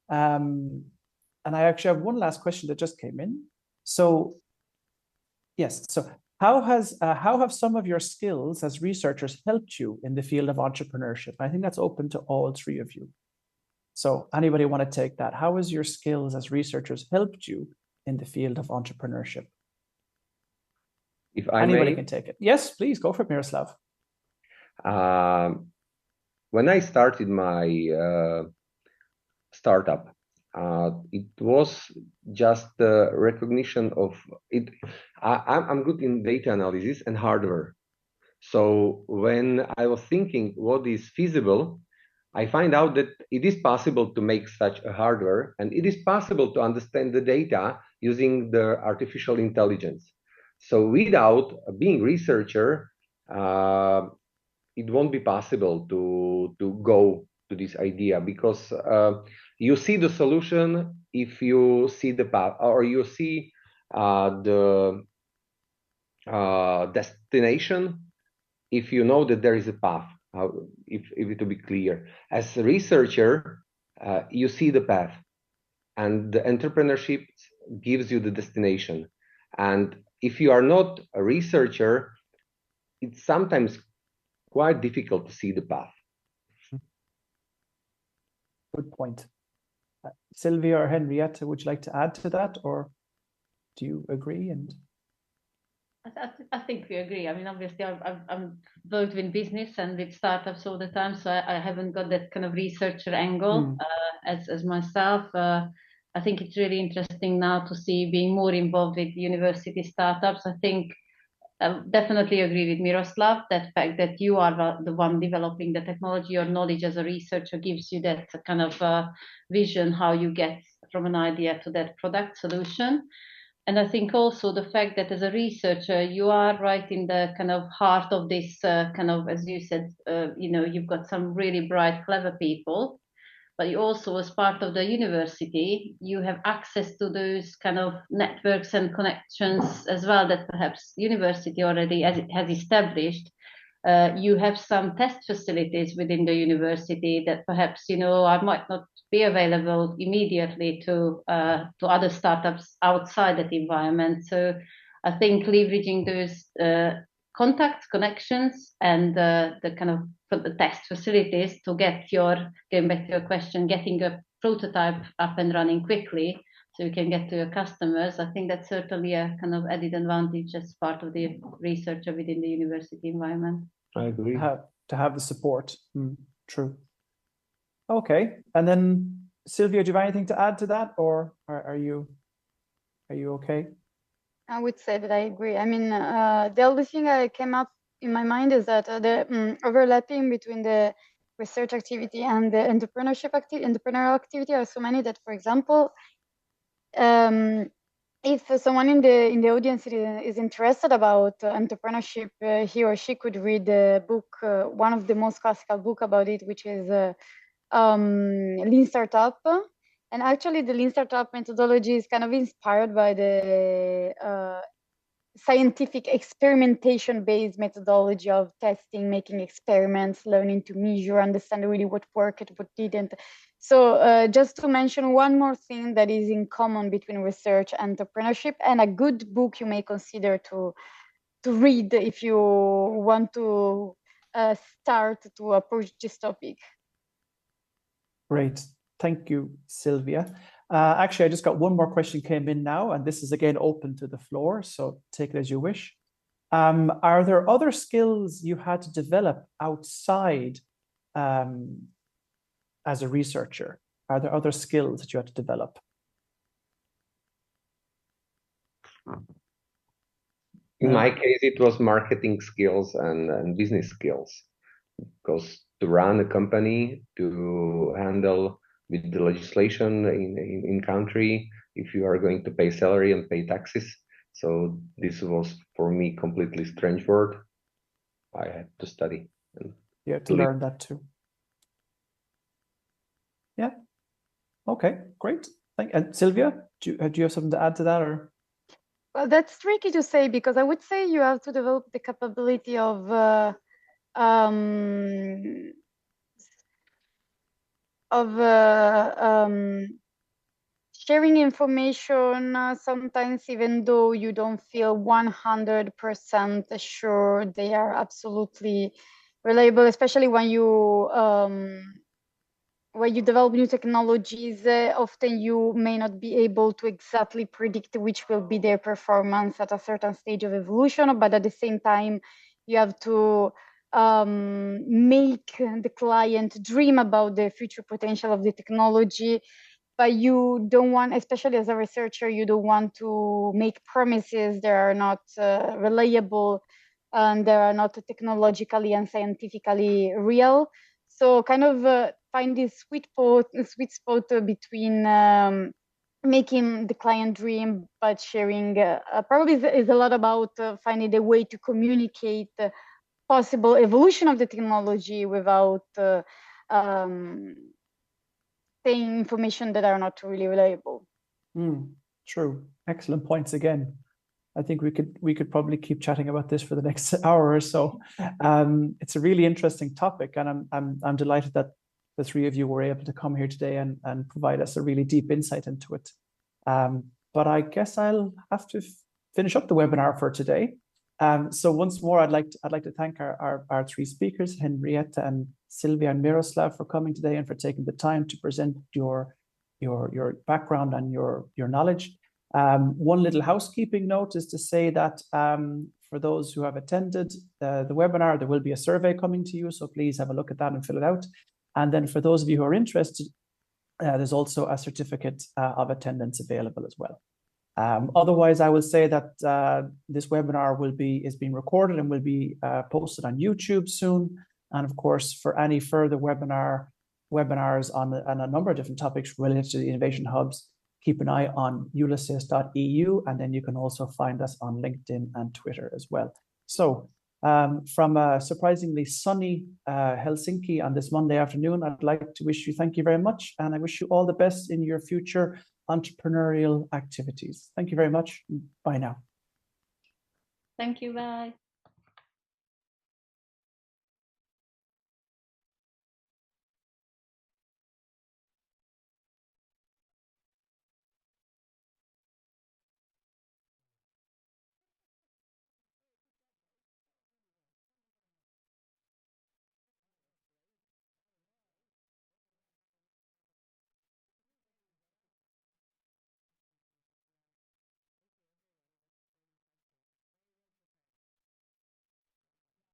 And I actually have one last question that just came in. So Yes. So how have some of your skills as researchers helped you in the field of entrepreneurship? I think that's open to all three of you. So anybody want to take that? How has your skills as researchers helped you in the field of entrepreneurship? If I Anybody may, can take it. Yes, please go for it, Miroslav. when I started my startup, it was just the recognition of it. I'm good in data analysis and hardware. So when I was thinking what is feasible, I find out that it is possible to make such a hardware, and it is possible to understand the data using the artificial intelligence. So without being researcher, it won't be possible to go to this idea, because you see the solution if you see the path, or you see the destination if you know that there is a path. If it to be clear, as a researcher, you see the path, and the entrepreneurship gives you the destination. And if you are not a researcher, it's sometimes quite difficult to see the path. Good point. Sylvia or Henrietta, would you like to add to that, or do you agree? And I think we agree. I mean, obviously, I'm worked in business and with startups all the time, so I haven't got that kind of researcher angle as myself. I think it's really interesting now to see being more involved with university startups. I think I definitely agree with Miroslav, that fact that you are the one developing the technology. Your knowledge as a researcher gives you that kind of vision how you get from an idea to that product solution. And I think also the fact that as a researcher, you are right in the kind of heart of this kind of, as you said, you've got some really bright, clever people, but you also, as part of the university, you have access to those kind of networks and connections as well that perhaps university already, as it has established. You have some test facilities within the university that perhaps, I might not be available immediately to other startups outside that environment. So I think leveraging those contacts, connections, and the kind of the test facilities to get going back to your question, getting a prototype up and running quickly so you can get to your customers. I think that's certainly a kind of added advantage as part of the researcher within the university environment. I agree. To have the support. True. Okay. And then Sylvia, do you have anything to add to that, or are you okay? I would say that I agree. I mean, the only thing that came up in my mind is that the overlapping between the research activity and the entrepreneurial activity are so many that, for example, if someone in the audience is interested about entrepreneurship, he or she could read the book, one of the most classical book about it, which is Lean Startup. And actually, the Lean Startup methodology is kind of inspired by the scientific experimentation-based methodology of testing, making experiments, learning to measure, understand really what worked, what didn't. So just to mention one more thing that is in common between research and entrepreneurship, and a good book you may consider to read if you want to start to approach this topic. Great. Thank you, Sylvia. Actually, I just got one more question came in now, and this is again open to the floor, so take it as you wish. Are there other skills you had to develop outside as a researcher? Are there other skills that you had to develop? In my case, it was marketing skills and business skills, because to run a company, to handle with the legislation in country, if you are going to pay salary and pay taxes. So this was for me completely strange word. I had to study. You had to learn that too. Yeah. Okay, great. And Sylvia, do you have something to add to that, or? Well, that's tricky to say, because I would say you have to develop the capability of sharing information, sometimes even though you don't feel 100% sure they are absolutely reliable, especially when you develop new technologies, often you may not be able to exactly predict which will be their performance at a certain stage of evolution, but at the same time, you have to make the client dream about the future potential of the technology. But you don't want, especially as a researcher, you don't want to make promises that are not reliable and they are not technologically and scientifically real. So kind of find this sweet spot between making the client dream, but sharing probably is a lot about finding a way to communicate possible evolution of the technology without saying information that are not really reliable. True. Excellent points again. I think we could probably keep chatting about this for the next hour or so. It's a really interesting topic, and I'm delighted that the three of you were able to come here today and provide us a really deep insight into it. But I guess I'll have to finish up the webinar for today. So once more, I'd like to thank our three speakers, Henrietta and Sylvia and Miroslav, for coming today and for taking the time to present your background and your knowledge. One little housekeeping note is to say that for those who have attended the webinar, there will be a survey coming to you, so please have a look at that and fill it out. And then for those of you who are interested, there's also a certificate of attendance available as well. Otherwise, I will say that this webinar is being recorded and will be posted on YouTube soon. And of course, for any further webinars on a number of different topics related to the innovation hubs, keep an eye on ulysses.eu, and then you can also find us on LinkedIn and Twitter as well. So from a surprisingly sunny Helsinki on this Monday afternoon, I'd like to wish you thank you very much, and I wish you all the best in your future entrepreneurial activities. Thank you very much. Bye now. Thank you. Bye.